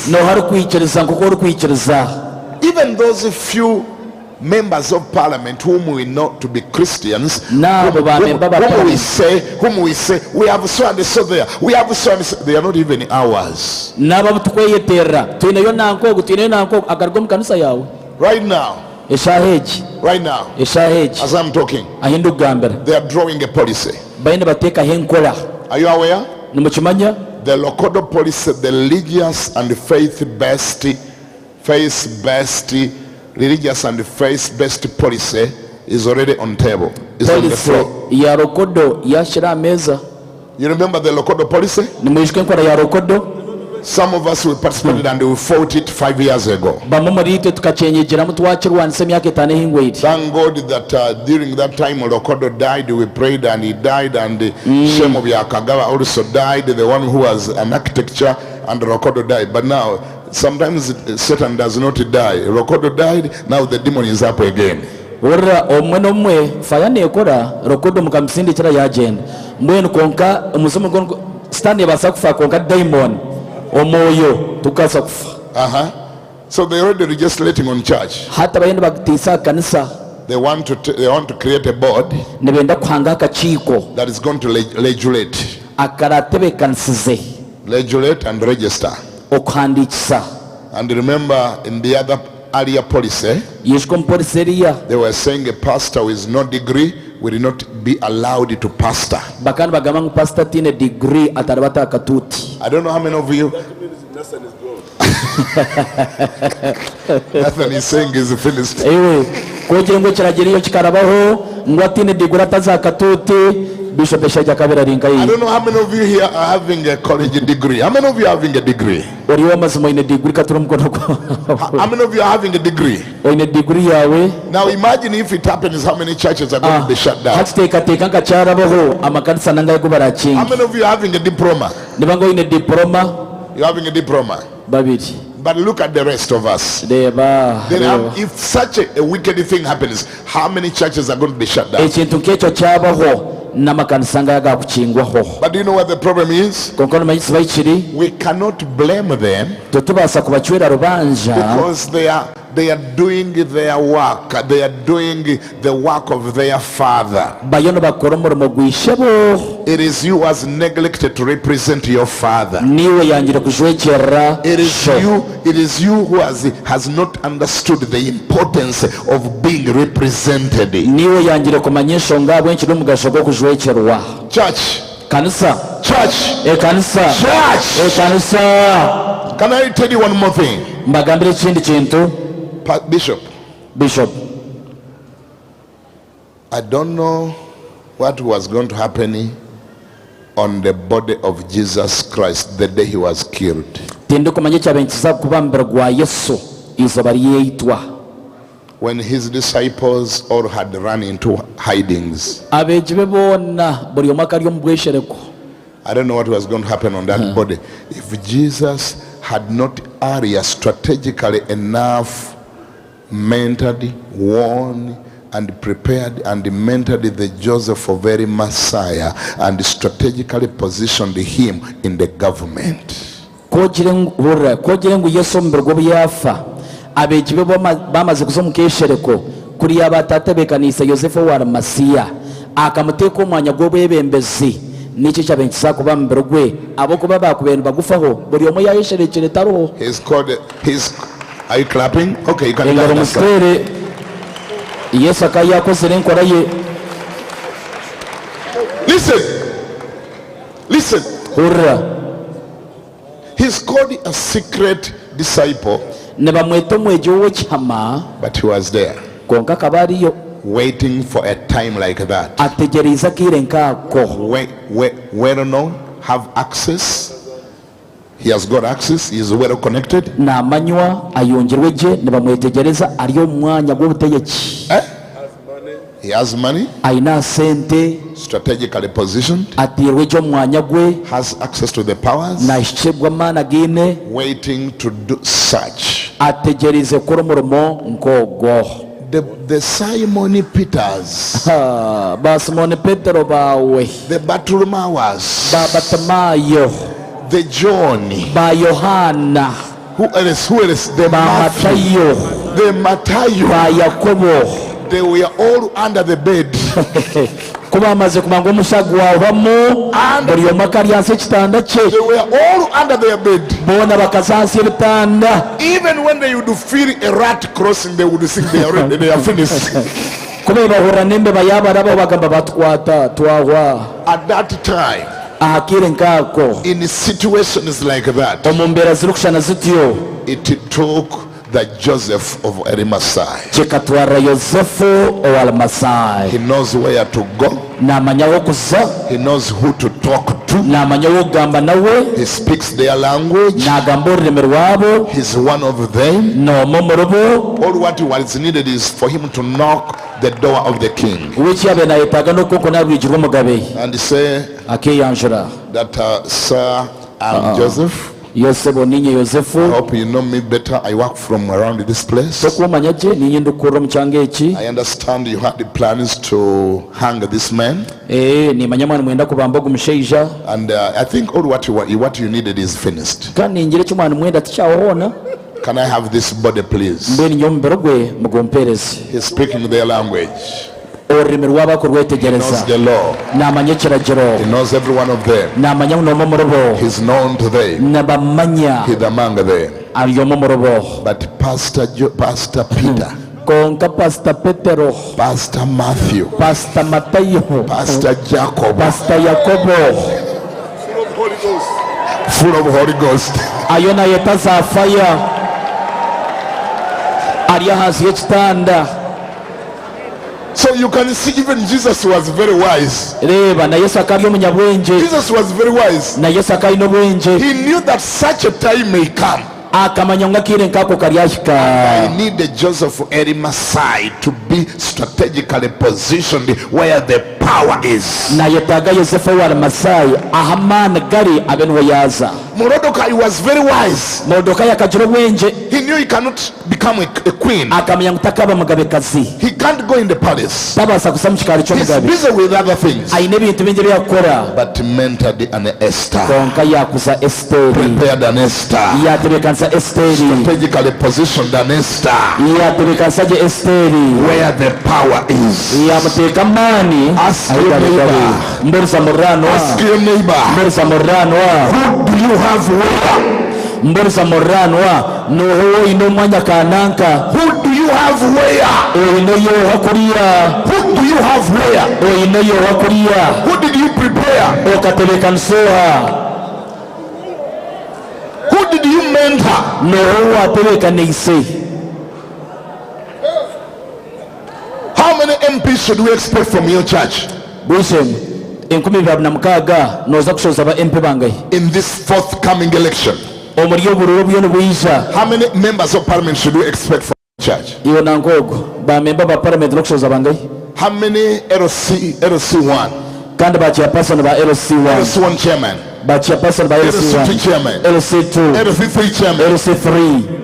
Even those few members of parliament whom we know to be Christians, whom we say we have so and so there, we have so and so, they are not even ours. Right now, as I'm talking, they are drawing a policy. Are you aware? The Lokodo policy, the religious and faith-based religious and faith-based policy is already on table. It's on the floor. You remember the Lokodo policy? Some of us we participated and we fought it 5 years ago. Thank God that during that time Lokodo died, we prayed and he died, and Shem of Yakagawa also died, the one who was an architecture, and Lokodo died. But now sometimes Satan does not die. Lokodo died, now the demon is up again. So they're already legislating on church. They want to create a board that is going to legislate and register. And remember, in the other earlier policy, they were saying a pastor with no degree will not be allowed to pastor. I don't know how many of you. Nathan is saying is finished. I don't know how many of you here are having a college degree. How many of you are having a degree? How many of you are having a degree? Now imagine if it happens, how many churches are going to be shut down? How many of you are having a diploma? You're having a diploma. But look at the rest of us. Then if such a wicked thing happens, how many churches are going to be shut down? But do you know what the problem is? We cannot blame them because they are doing their work. They are doing the work of their father. It is you who has neglected to represent your father. It is you who has not understood the importance of being represented. Church. Church. Can I tell you one more thing? Bishop, I don't know what was going to happen on the body of Jesus Christ the day he was killed. When his disciples all had run into hidings. I don't know what was going to happen on that body. If Jesus had not earlier strategically enough mentored, warned, and prepared and mentored the Joseph of very Messiah and strategically positioned him in the government. Bamaze kuzomukeshereko kuri abatatebekanisa Yosefu wa Masiya akamuteka umwanya gw'obwebembezi n'iki cyabenkisa kuba mberogwe abo kuba bakubenda bagufaho buri omo yayesherekere taroho. Are you clapping? Okay, you can clap. Yes, akayakoze renkora ye. Listen. He's called a secret disciple. But he was there waiting for a time like that. Well known, have access. He has got access. He is well connected. He has money. Strategically positioned. Has access to the powers. Waiting to do such. The Simon Peters. The Bartholomews. The John. Who else? The Matthew. The Matthew. They were all under the bed. They were all under their bed. Even when they would feel a rat crossing, they would think they are finished. At that time, in situations like that, it took the Joseph of Arimathea. He knows where to go. He knows who to talk to. He speaks their language. He's one of them. All what was needed is for him to knock the door of the king and say that sir, I'm Joseph. I hope you know me better. I work from around this place. I understand you had the plans to hang this man. And I think all what you needed is finished. Can I have this body, please? He's speaking their language. He knows the law. He knows every one of them. He's known to them. He's among them. But Pastor Peter, Pastor Matthew, Pastor Jacob, full of Holy Ghost. So you can see even Jesus was very wise. Jesus was very wise. He knew that such a time may come. I need the Joseph of Arimathea to be strategically positioned where the power is. Mordecai was very wise. Mordecai akagira obwenge. He knew he cannot become a queen. Akamenya mutakaba mugabekazi. He can't go in the palace. Tabasa kusa mu kikaro He's ky'omugabe. busy with other things. Ayina ebintu bingi byakukora. But he mentored an Esther. Konka yakuza Esteri. Prepared an Esther. Yatebekanisa Esteri. Strategically positioned an Esther. Yatebekanisa je Esteri. Where the power is. Yamuteeka maani. Ask your neighbor. Mbuuliza muranwa. Ask your neighbor. Mbuuliza muranwa. Who do you have where? Mbuuliza muranwa. Noho oyina omwanya kananka. Who do you have where? Oyina yoha kuriya. Who do you have where? Oyina yoha kuriya. Who did you prepare? Okatebekanisa. Who did you mentor? Noho watebekanise. How many MPs should we expect from your church? Bwisem, 2026 noza kushoza ba MP bangahe? In this forthcoming election, Omuriyo bururu byone buyisha. how many members of parliament should we expect from your church? Iyo nangogo ba member ba parliament no kushoza bangahe? How many LC1? Kandi ba chairperson ba LC1. LC1 chairman, Ba chairperson ba LC2 LC1. chairman, LC2. LC3 chairman, LC3.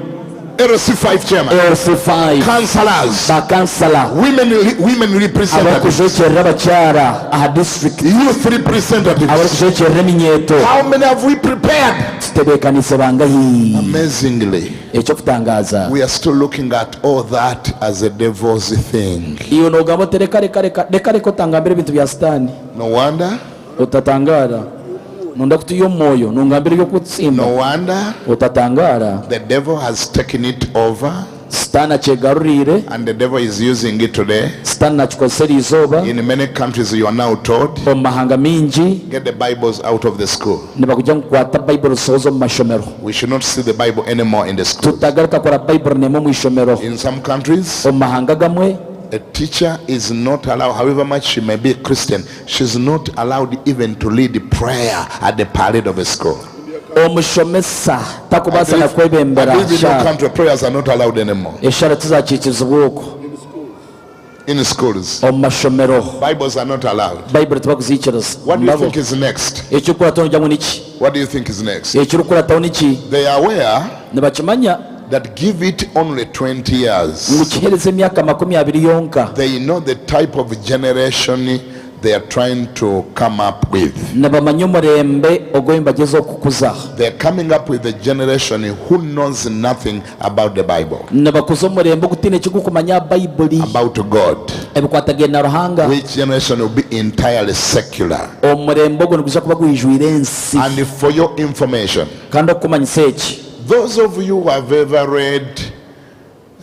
LC5 chairman, LC5. councillors, Ba councillor. women representatives, Abakujecherera bakyara aha district. youth representatives. Abakujecherera eminyeto. How many have we prepared? Tebekanise bangahe? Amazingly, Ekyokutangaza. we are still looking at all that as a devil's thing. Iyo nogamba tereka reka otangambira ebintu bya Satani. No wonder, Otatangara. Nunda kutuyo moyo nungambira byo kutsimba. no wonder Otatangara. the devil has taken it over, Satani achegarurire. and the devil is using it today. Satani nakikozesa izoba. In many countries, you are now told, Omu mahanga mingi get the Bibles out of the school. nibakujya kukwata Bible sozo mu mashomero. We should not see the Bible anymore in the school. Tutagaruka kora Bible nemo mu ishomero. In some countries, Omu mahanga gamwe a teacher is not allowed, however much she may be a Christian, she's not allowed even to lead prayer at the parade of a school. omushomesa takubasa na I kwebembera believe in your country, prayers are not allowed anymore eshara tuzakikizibwa okwo in schools. omu mashomero Bibles are not allowed. Bible tebakuzikiriza. What do you think is next? Ekyokukurataho njamu niki? What do you think is next? Ekyokukurataho niki? They are aware Nibakimanya that give it only 20 years. ngu kihereza emyaka 20 yonka. They know the type of generation they are trying to come up with. Nibamanya omurembe ogwo bageze okukuza. They are coming up with a generation who knows nothing about the Bible, Nibakuza omurembe ogutiine ekigukumanya Bayibuli about God. ebikwatagene na Ruhanga. Which generation will be entirely secular. Omurembe ogwo niguza kuba gwijwire ensi. And for your information, Kandi okumanyisa eki, those of you who have ever read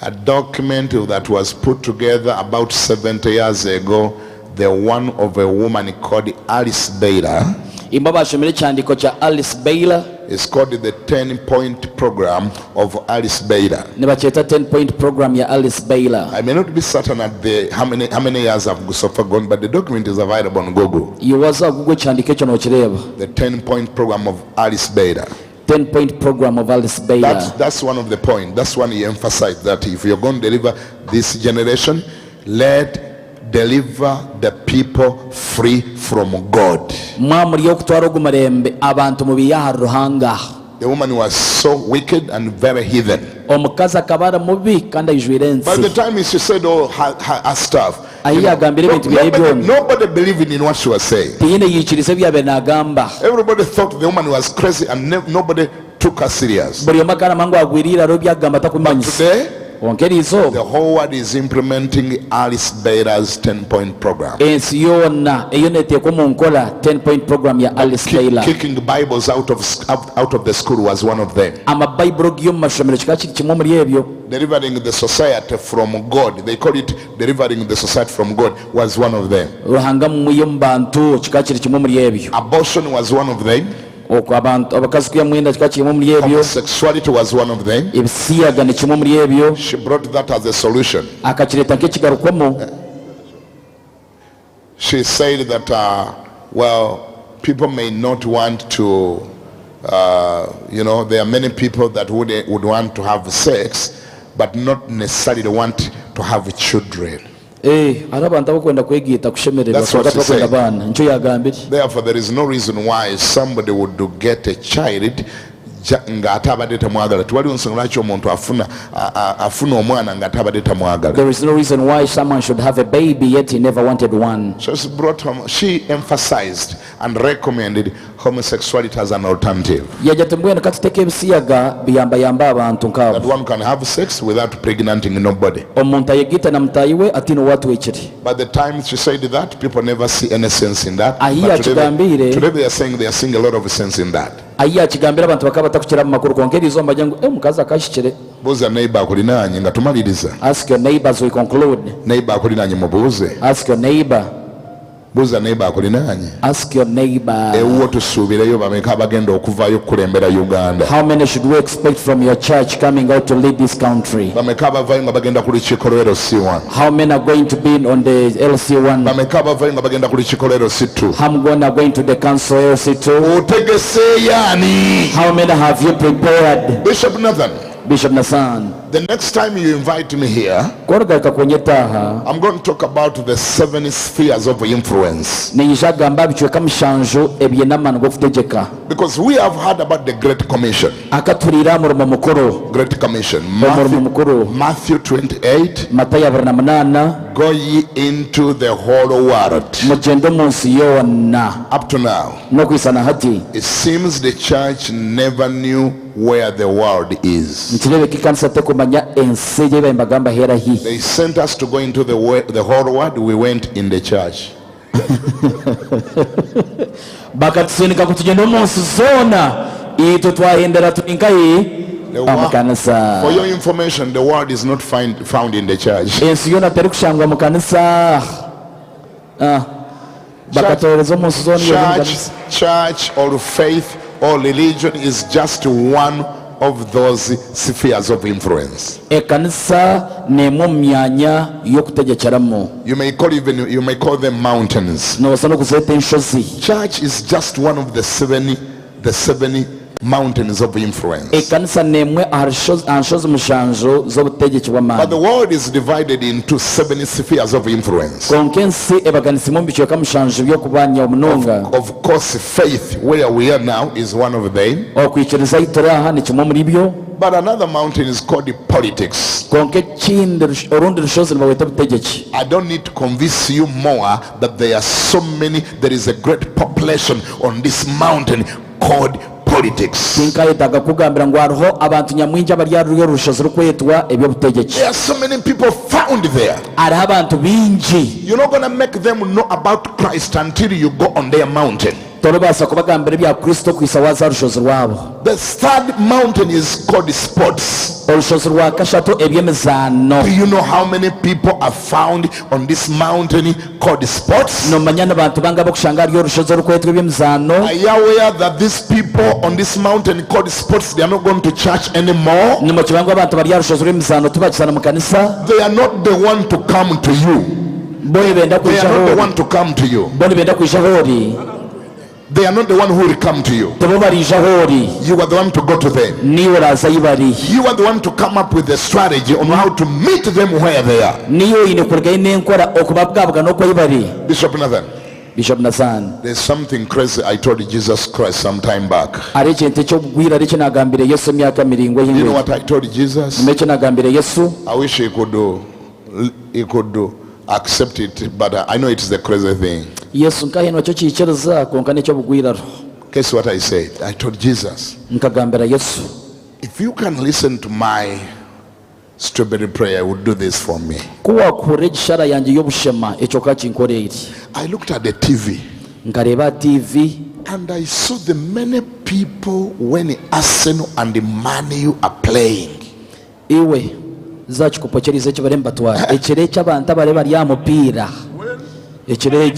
a document that was put together about 70 years ago, the one of a woman called Alice Bailey, imba bashomera ekyandiko kya Alice Bailey. it's called the 10-point program of Alice Bailey. Nibakyeta 10-point program ya Alice Bailey. I may not be certain at the how many years have so far gone, but the document is available on Google. Yowaza Google ekyandiko ekyo n'okireeba. The 10-point program of Alice Bailey. 10-point program of Alice Bailey. That's one of the points. That's one he emphasized, that if you're going to deliver this generation, deliver the people free from God. Mwamuri y'okutwara ogu murembe abantu mu biyaha Ruhanga. The woman was so wicked and very heathen. Omukazi akaba mubi kandi ayijwire ensi. By the time she said all her stuff, nobody believed in what she was saying. Everybody thought the woman was crazy and nobody took her serious. But today, the whole world is implementing Alice Bailey's 10-point program. 10-point program ya Alice Bailey. Kicking Bibles out of the school was one of them. Delivering the society from God, they call it delivering the society from God, was one of them. Abortion was one of them. Homosexuality was one of them. She brought that as a solution. She said that well, people may not want to there are many people that would want to have sex but not necessarily want to have children. arabantu abakwenda kwegita kushemererwa kwenda bana nco yagambiri. Therefore there is no reason why somebody would get a child ngata abadde tamwagala. Tewali nsonga lwaki omuntu afuna omwana ngata abadde tamwagala. There is no reason why someone should have a baby yet he never wanted one. So she emphasized and recommended homosexuality as an alternative. Yajatembwena katiteka ebisiyaga biyamba abantu nkabo. That one can have sex without pregnanting nobody. Omuntu ayegita na mutayiwe atino watu ekiri. By the time she said that, people never see any sense in that. But today they are seeing a lot of sense in that. Ayiya kigambira abantu bakaba batakukira mu makuru konkeri zo mbajangu mukazi akashikire. Buza neighbor akulinaanye nga tumaliriza. Ask your neighbors, we conclude. Neighbor akulinaanye mubuuze. Ask your neighbor. Buza neighbor akulinaanye. Ask your neighbor. Ewo tusuubireyo bameka abagenda okuvaayo kulembera Uganda. How many should we expect from your church coming out to lead this country? Bameka abavaayo nga bagenda ku lukiiko lwa LC1. How many are going to be on the LC1? Bameka abavaayo nga bagenda ku lukiiko lwa LC2. How many are going to the council LC2? Otegese yaani. How many have you prepared? Bishop Nathan. Bishop Nasan. The next time you invite me here, I'm going to talk about the 7 spheres of influence. Because we have heard about the Great Commission. Great Commission. Matthew 28. Go ye into the whole world. Up to now, it seems the church never knew where the world is. They sent us to go into the whole world. We went in the church. For your information, the word is not found in the church. Church or faith or religion is just one of those spheres of influence. You may call them mountains. Church is just one of the seven mountains of influence. But the world is divided into 7 spheres of influence. Of course, faith, where we are now, is one of them. But another mountain is called the politics. I don't need to convince you more that there is a great population on this mountain called politics. There are so many people found there. You're not going to make them know about Christ until you go on their mountain. The 3rd mountain is called sports. Do you know how many people are found on this mountain called sports? Are you aware that these people on this mountain called sports, they are not going to church anymore? They are not the one to come to you. They are not the one to come to you. They are not the one who will come to you. You are the one to go to them. You are the one to come up with a strategy on how to meet them where they are. Bishop Nathan. There's something crazy I told Jesus Christ some time back. You know what I told Jesus? I wish he could do. Accept it, but I know it's the crazy thing. Guess what I said? I told Jesus, if you can listen to my strawberry prayer, would do this for me. I looked at the TV and I saw the many people when Arsenal and the Man U are playing. Zachi kupocheriza ekibale mbatwala ekire ky'abantu abale bali amupira ekire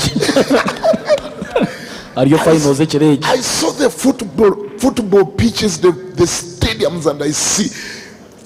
ariyo finals ekire. I saw the football pitches, the stadiums, and I see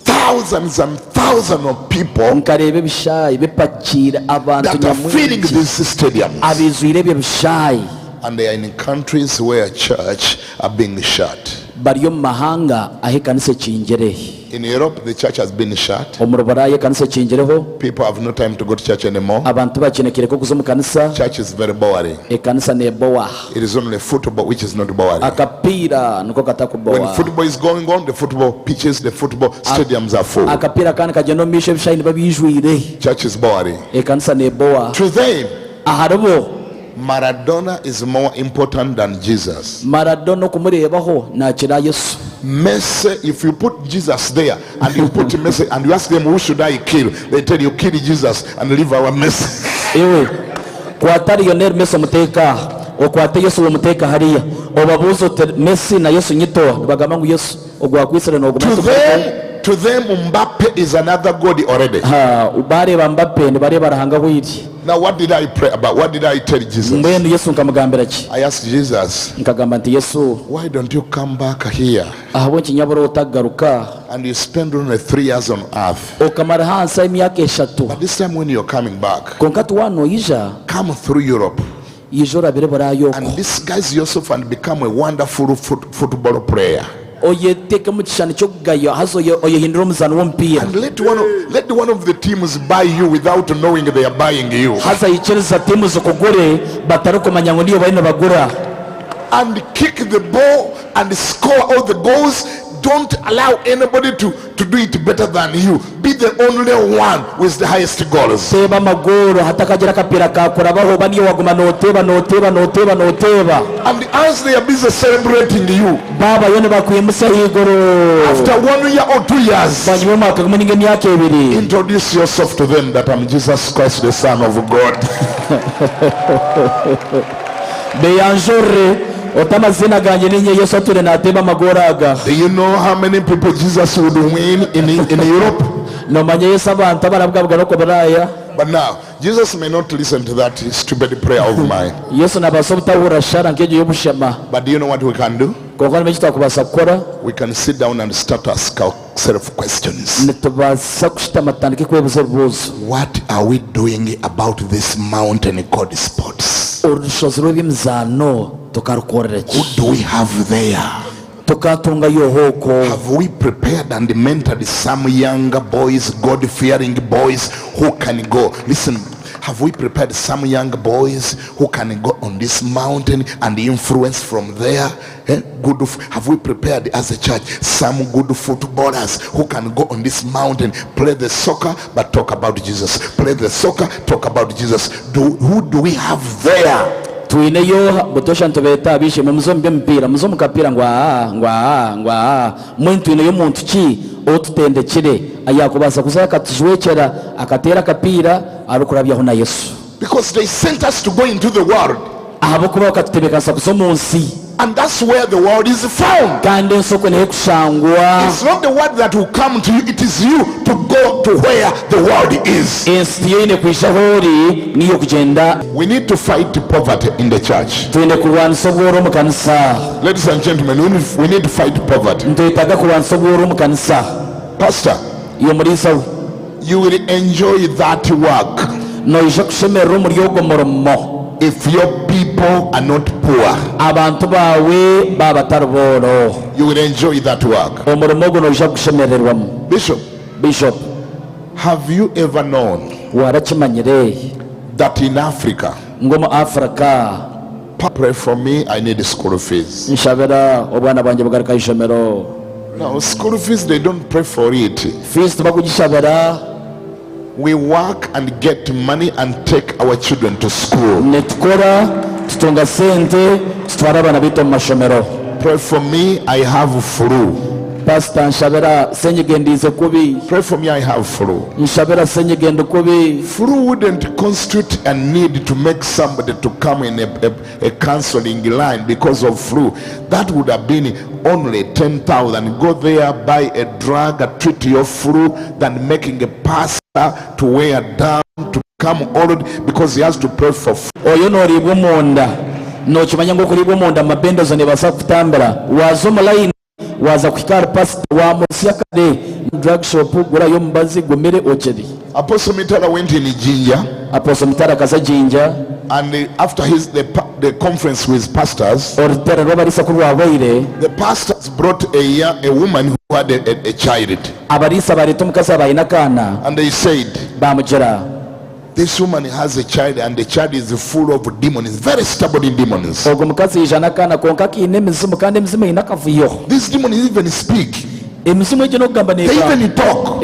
thousands and thousands of people nkarebe bishayi bepakira abantu that are filling these stadiums, abizwire bye bishayi, and they are in countries where church are being shut. bariyo mahanga ahe kanisa kingerehe. In Europe, the church has been shut. Omurubaraye kanisa kingereho. People have no time to go to church anymore. Abantu bakenekere ko kuza mu kanisa. Church is very boring. Kanisa ne boa. It is only football which is not boring. Akapira niko katakuboa. When football is going on, the football pitches, the football stadiums are full. Akapira kana kageno mishe bishayini babijwire. Church is boring. Kanisa ne boa. To them, aharabo Maradona is more important than Jesus. Maradona kumurebaho na kira Yesu. Messi, if you put Jesus there and you put Messi and you ask them who should I kill, they tell you kill Jesus and leave our Messi. Ewe kwatari Lionel Messi muteka okwate Yesu muteka hariya obabuzo Messi na Yesu nyito bagamba ngo Yesu ogwakwisere no to them Mbappe is another god already. Ubare ba Mbappe ne bare barahanga hwiri. Now what did I pray about? What did I tell Jesus? Mbene Yesu nkamugambira ki? I asked Jesus, nkagamba nti Yesu, why don't you come back here? Ahabo kinyaboro otagaruka. And you spend only 3 years on earth. Okamara hansa emyaka 3. But this time when you're coming back, konkatu wano ija come through Europe. And disguise yourself and become a wonderful football player. And let one of the teams buy you without knowing they are buying you. And kick the ball and score all the goals. Don't allow anybody to do it better than you. Be the only one with the highest goals. And as they are busy celebrating you, after 1 year or 2 years, introduce yourself to them that I'm Jesus Christ, the Son of God. Do you know how many people Jesus would win in Europe? But now, Jesus may not listen to that stupid prayer of mine. But do you know what we can do? We can sit down and start asking ourselves questions. What are we doing about this mountain called sports? Who do we have there? Have we prepared and mentored some younger boys, God-fearing boys who can go? Listen, have we prepared some young boys who can go on this mountain and influence from there? Have we prepared as a church some good footballers who can go on this mountain, play the soccer but talk about Jesus, play the soccer, talk about Jesus? Who do we have there? Tuineyo butosha ntobeta abishe mumuzombe mpira muzomukapira ngwa mwentu ineyo muntu ki otutendekere ayakubasa kusaka tujwekera akatera kapira arukurabyaho na Yesu, because they sent us to go into the world. Ahabo kuba katutebekasa kusomonsi. And that's where the word is found. It's not the word that will come to you, it is you to go to where the word is. We need to fight poverty in the church. Ladies and gentlemen, we need to fight poverty. Pastor, you will enjoy that work if your people are not poor. You will enjoy that work. Bishop, have you ever known that in Africa, pray for me, I need school fees. Now school fees, they don't pray for it. We work and get money and take our children to school. Pray for me, I have flu. Pray for me, I have flu. Flu wouldn't constitute a need to make somebody to come in a counseling line because of flu. That would have been only 10,000. Go there, buy a drug, treat your flu, than making a pastor to wear down, to become old because he has to pray for flu. waza kwikara pastor wa musya kade drug shop gura yo mbazi gomere ocheri. Apostle Mitara went in Jinja, Apostle Mitara kaza Jinja, and after the conference with pastors, ortera robarisa kurwa waire, the pastors brought a woman who had a child, abarisa baritumukasa bayinakana, and they said, bamujera, this woman has a child and the child is full of demons, very stubborn in demons. These demons even speak. They even talk.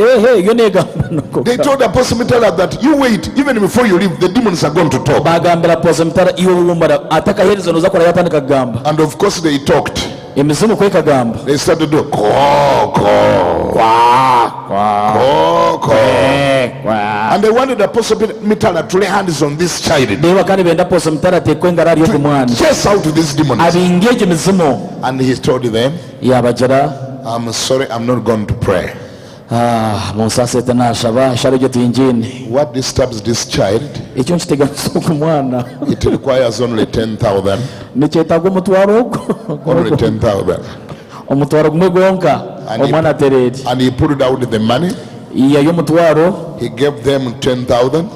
They told Apostle Mitara that you wait, even before you leave, the demons are going to talk. And of course they talked. They started to and they wanted Apostle Mitara to lay hands on this child, chase out these demons. And he told them, I'm sorry, I'm not going to pray. What disturbs this child? It requires only 10,000. Only 10,000. And he put out the money. He gave them 10,000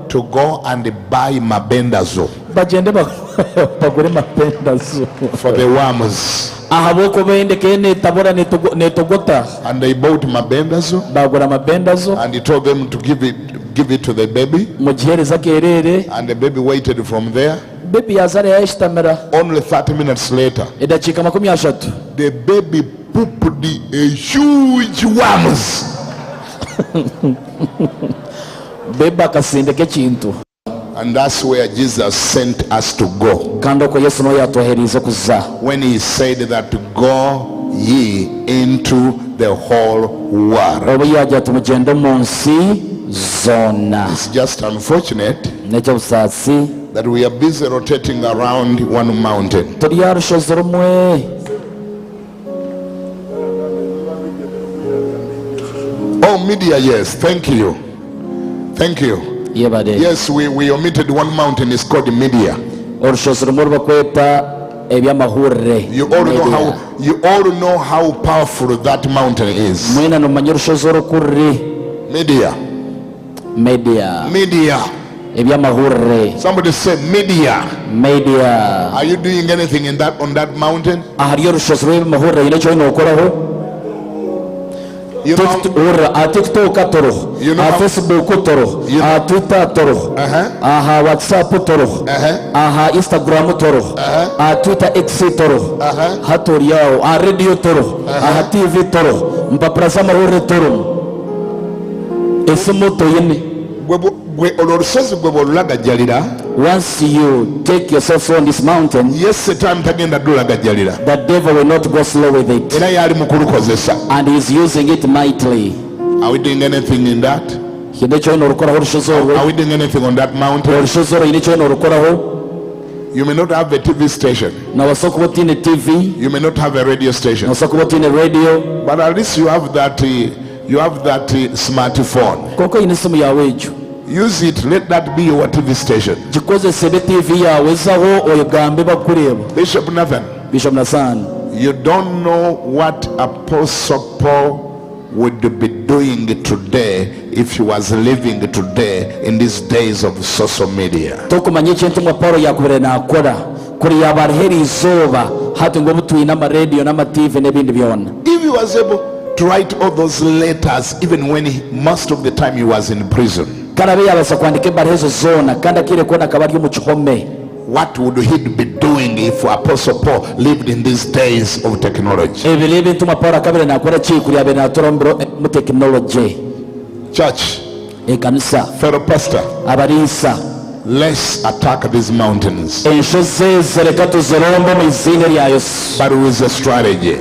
to go and buy mabendazo for the worms. And they bought mabendazo, and he told them to give it to the baby, and the baby waited from there. Only 30 minutes later, the baby pooped a huge worms. And that's where Jesus sent us to go, when he said that to go ye into the whole world. It's just unfortunate that we are busy rotating around one mountain. Oh, media, yes, thank you. Thank you. Yes, we omitted one mountain. It's called the media. You all know how powerful that mountain is. Media. Somebody say media. Are you doing anything on that mountain? TikTok Facebook Twitter WhatsApp Instagram Twitter X radio TV once you take yourself on this mountain, the devil will not go slow with it, and he's using it mightily. Are we doing anything in that? Are we doing anything on that mountain? You may not have a TV station. You may not have a radio station. But at least you have that smartphone. Use it. Let that be your TV station. Bishop Nathan, you don't know what Apostle Paul would be doing today if he was living today in these days of social media. If he was able to write all those letters even when most of the time he was in prison, what would he be doing if Apostle Paul lived in these days of technology? Church, fellow pastor, let's attack these mountains, but with a strategy.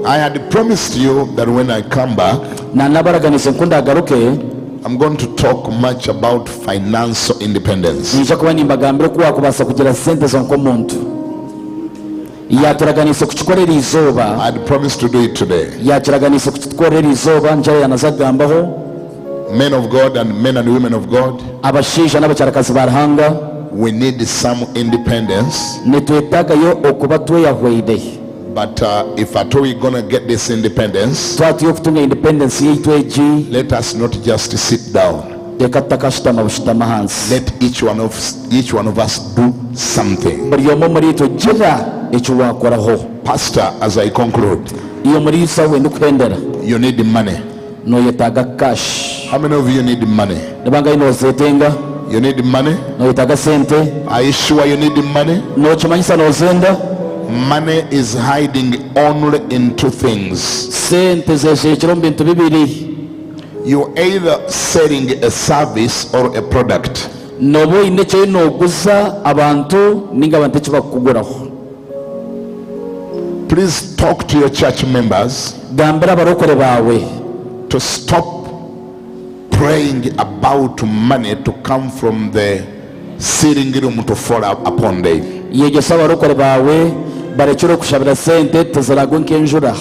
I had promised you that when I come back, I'm going to talk much about financial independence. I had promised to do it today. Men of God and men and women of God, we need some independence. nitwetagayo okuba tweyahweire But if at all we're gonna get this independence, twatiyo okutunga independence yaitu egi let us not just sit down. reka tutakashutama bushutama hansi Let each one of us do something. buri omu muri itwe gira eki wakoraho. Pastor, as I conclude, iyo muri isa wenda okuhendera you need money. noyetaaga cash. How many of you need money? nibangayo nozeetenga You need money? noyetaaga sente Are you sure you need money? nokimanyisa nozenda. Money is hiding only in two things. sente zeshekire omu bintu bibiri. You're either selling a service or a product. noba oine eki noguza abantu ninga abantu eki bakukuguraho. Please talk to your church members gambira abarokore bawe to stop praying about money to come from the ceiling room to fall upon them. yegesa abarokore bawe barekere okushabira sente teziragwe nk'enjura.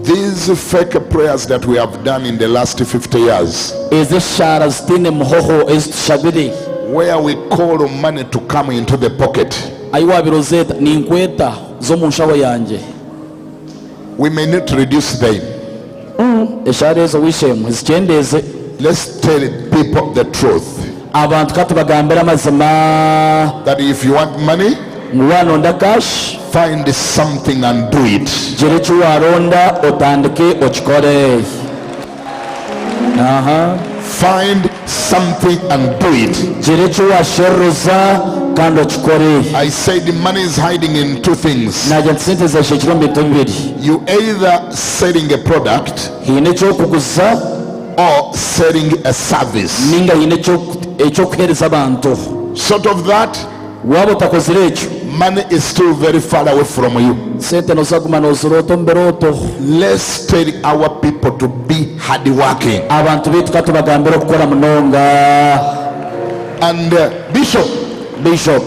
These fake prayers that we have done in the last 50 years, ezi eshara zitiine muhoho ezitushabire where we call on money to come into the pocket, ayi wabirozeeta ninkweta z'omu nshaho yange. we may need to reduce them. eshara ezo wishemu ezikyendeeze. Let's tell people the truth, abantu katubagambira amazima that if you want money, ngu wanonda cash find something and do it. gira eki waronda otandike okikore. Find something and do it. gira eki washeruza kandi okikore. I say the money is hiding in two things. nagira nti sente zeshekire omu bintu bibiri. You either selling a product hiine ekyokuguza or selling a service. ninga hiine ekyokuhereza abantu. Short of that, waba otakozire ekyo money is still very far away from you. sente nozaguma nozirota omu birooto. Let's tell our people to be hardworking. abantu baitu katubagambira okukora munonga. And Bishop,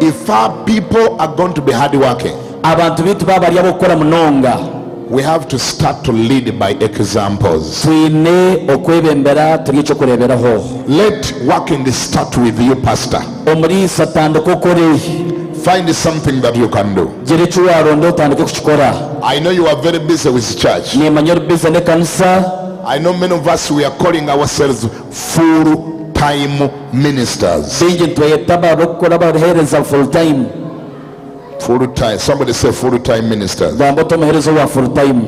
if our people are going to be hardworking, abantu baitu baba bari ab'okukora munonga, we have to start to lead by examples. twine okwebembera turi ekyokureeberaho. Let working start with you, Pastor. omuriisa tandika okore. Find something that you can do. gira eki waronda otandike kukikora. I know you are very busy with church. nimanya ori bize n'ekanisa. I know many of us, we are calling ourselves full-time ministers. bingi nitweyeta barokukora baruhereza full time. Full-time. Somebody say full-time ministers. gamba otomuherezo wa full time.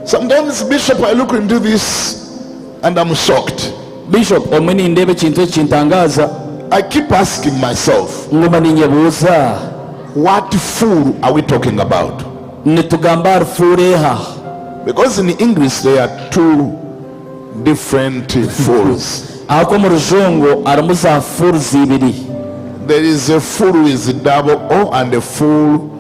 Sometimes, Bishop, I look into this and I'm shocked. bishop omwe nindeeba ekintu ekintangaza I keep asking myself, nguma ninyebuuza what fool are we talking about? nitugamba hari fuuru eha. Because in English there are two different fools. ahako mu rujungu harimu za fuuru zibiri. There is a fool with double O and a fool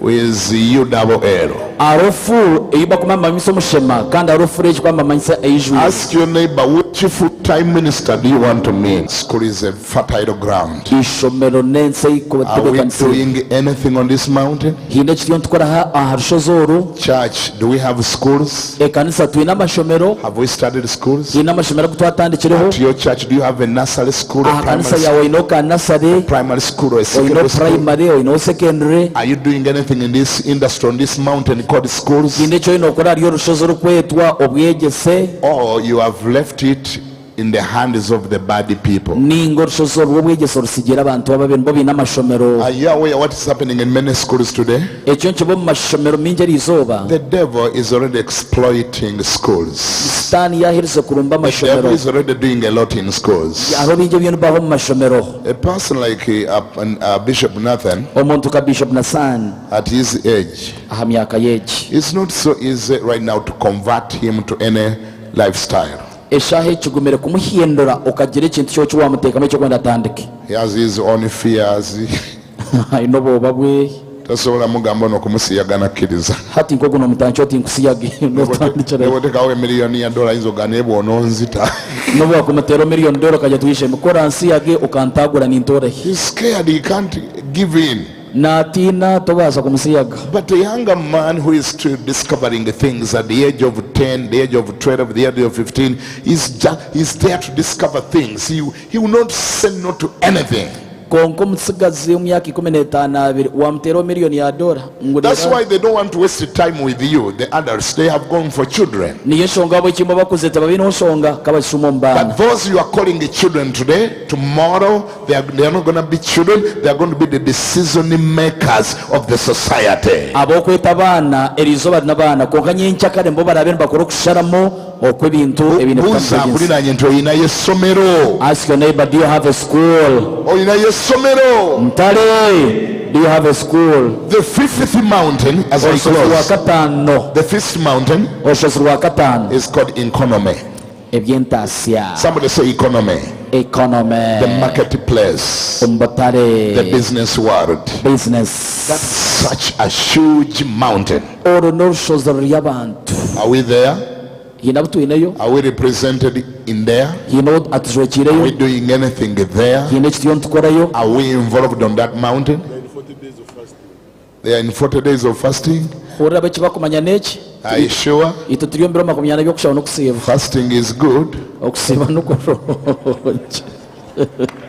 with U double L. hariho fuuru eyi bakumamanyisa omushema kandi hariho fuuru egi kwamamanyisa eijwire. Ask your neighbor, which full-time minister do you want to meet? School is a fertile ground. ishomero n'ensi Are we ey'okutebeekanisa. doing anything on this mountain? hiine ekiriyo nitukora aha rushozi oru. Church, do we have schools? ekanisa twine amashomero. Have we started schools? hiine amashomero agu twatandikireho. To your church, do you have a nursery school, aha a kanisa yawe oineho ka nasare, primary school, or a oineho secondary school? primary, oineho secondary. Are you doing anything in this industry on this mountain called schools? hiine eki oine okora hariyo orushozi orukwetwa obwegyese, Or you have left it in the hands of the bad people? ninga orushozi oru rw'obwegyese orusigira abantu ababi nibo baine amashomero. Are you aware what is happening in many schools today? ekyo nkiba omu mashomero mingi erizooba. The devil is already exploiting schools. sitaani yaherize kurumba The devil amashomero. is already doing a lot in schools. hariho bingi ebyona bibaho mu mashomero. A person like Bishop Nathan, omuntu ka bishop nasan at his age, aha myaka yegi, it's not so easy right now to convert him to any lifestyle. eshaaha ekigumire kumuhindura okagira ekintu kyo kiwamuteekamu ekyokwenda atandike. He has his own fears. aine obwoba bwe. Tasobola mugamba n'okumusiyaga nakkiriza. hati nkogu nomutanki oti nkusiyage notandikira nebotekawo emiliyoni ya dola yinzoga naye bw'ononzita. nobwakumutera miliyoni dola kajya tuyisheme kora nsiyage okantagura nintorehe. He's scared, he can't give in. natiina tobaasa kumusiyaga. But a younger man who is still discovering the things at the age of 10, the age of 12, the age of 15, he's there to discover things. He will not say no to anything. konko musigazi umyaka 15 wamtero millioni ya dola. That's why they don't want to waste time with you, the adults. They have gone for children. Niyo shonga bwe kimba bakuze tababino shonga kabashuma mbana. But those you are calling the children today, tomorrow they are not going to be children. They are going to be the decision makers of the society. Abokweta bana erizoba nabana konka nyencha kale mbo barabe bakoro kusharamo okwebintu ebintu bitambo. Ask your neighbor, do you have a school? Mtale, do you have a school? The fifth mountain, as I close, the fifth mountain is called economy. Somebody say economy. Economy. The marketplace. The business world. Business. That's such a huge mountain. Are we there? Are we represented in there? Are we doing anything there? Are we involved on that mountain? They are in 40 days of fasting. Are you sure? Fasting is good.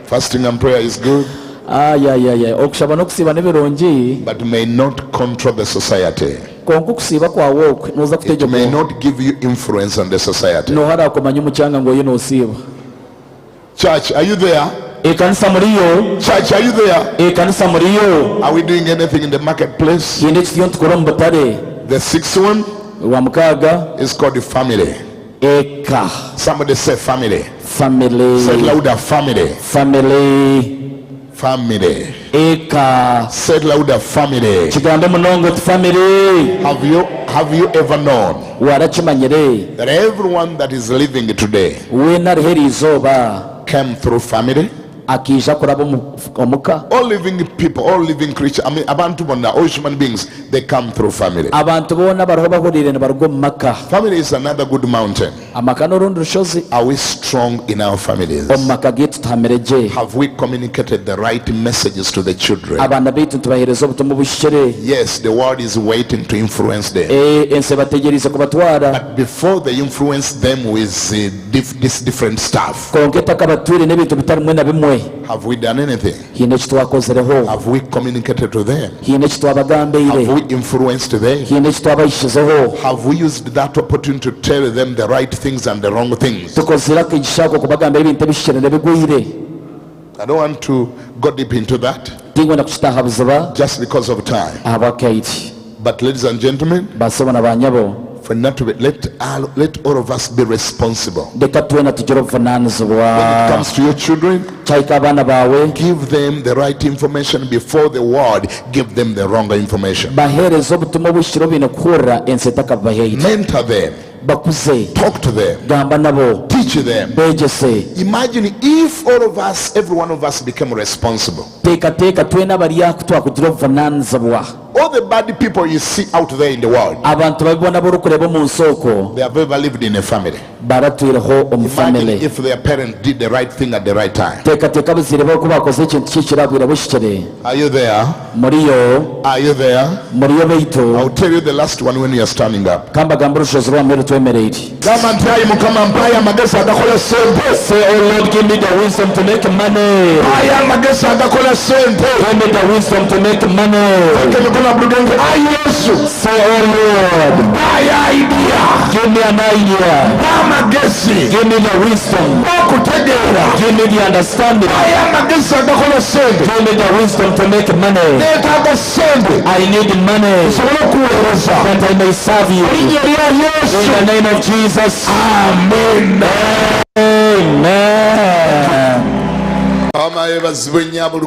Fasting and prayer is good. But may not control the society. It may not give you influence on the society. Church, are you there? Church, are you there? Are we doing anything in the marketplace? The sixth one is called the family. Somebody say family. Family. Say it louder, family. Family. Family. Eka. Say it louder, family. Family. Have you ever known that everyone that is living today came through family? All living people, all living creatures, I mean, all human beings, they come through family. Family is another good mountain. Are we strong in our families? Have we communicated the right messages to the children? Yes, the world is waiting to influence them. But before they influence them with this different stuff, have we done anything? Have we communicated to them? Have we influenced them? Have we used that opportunity to tell them the right things and the wrong things? I don't want to go deep into that just because of time. But ladies and gentlemen, for not to be, let all of us be responsible. When it comes to your children, give them the right information before the world give them the wrong information. Mentor them. Talk to them. Teach them. Imagine if all of us, every one of us became responsible. All the bad people you see out there in the world, they have ever lived in a family. Imagine if their parents did the right thing at the right time. Are you there? Are you there? I'll tell you the last one when you are standing up. Say, oh Lord, give me the wisdom to make money. Give me the wisdom to make money. Say, oh Lord, give me an idea. Give me the wisdom. Give me the understanding. Give me the wisdom to make money. I need money that I may serve you. In the name of Jesus. Amen. Amen.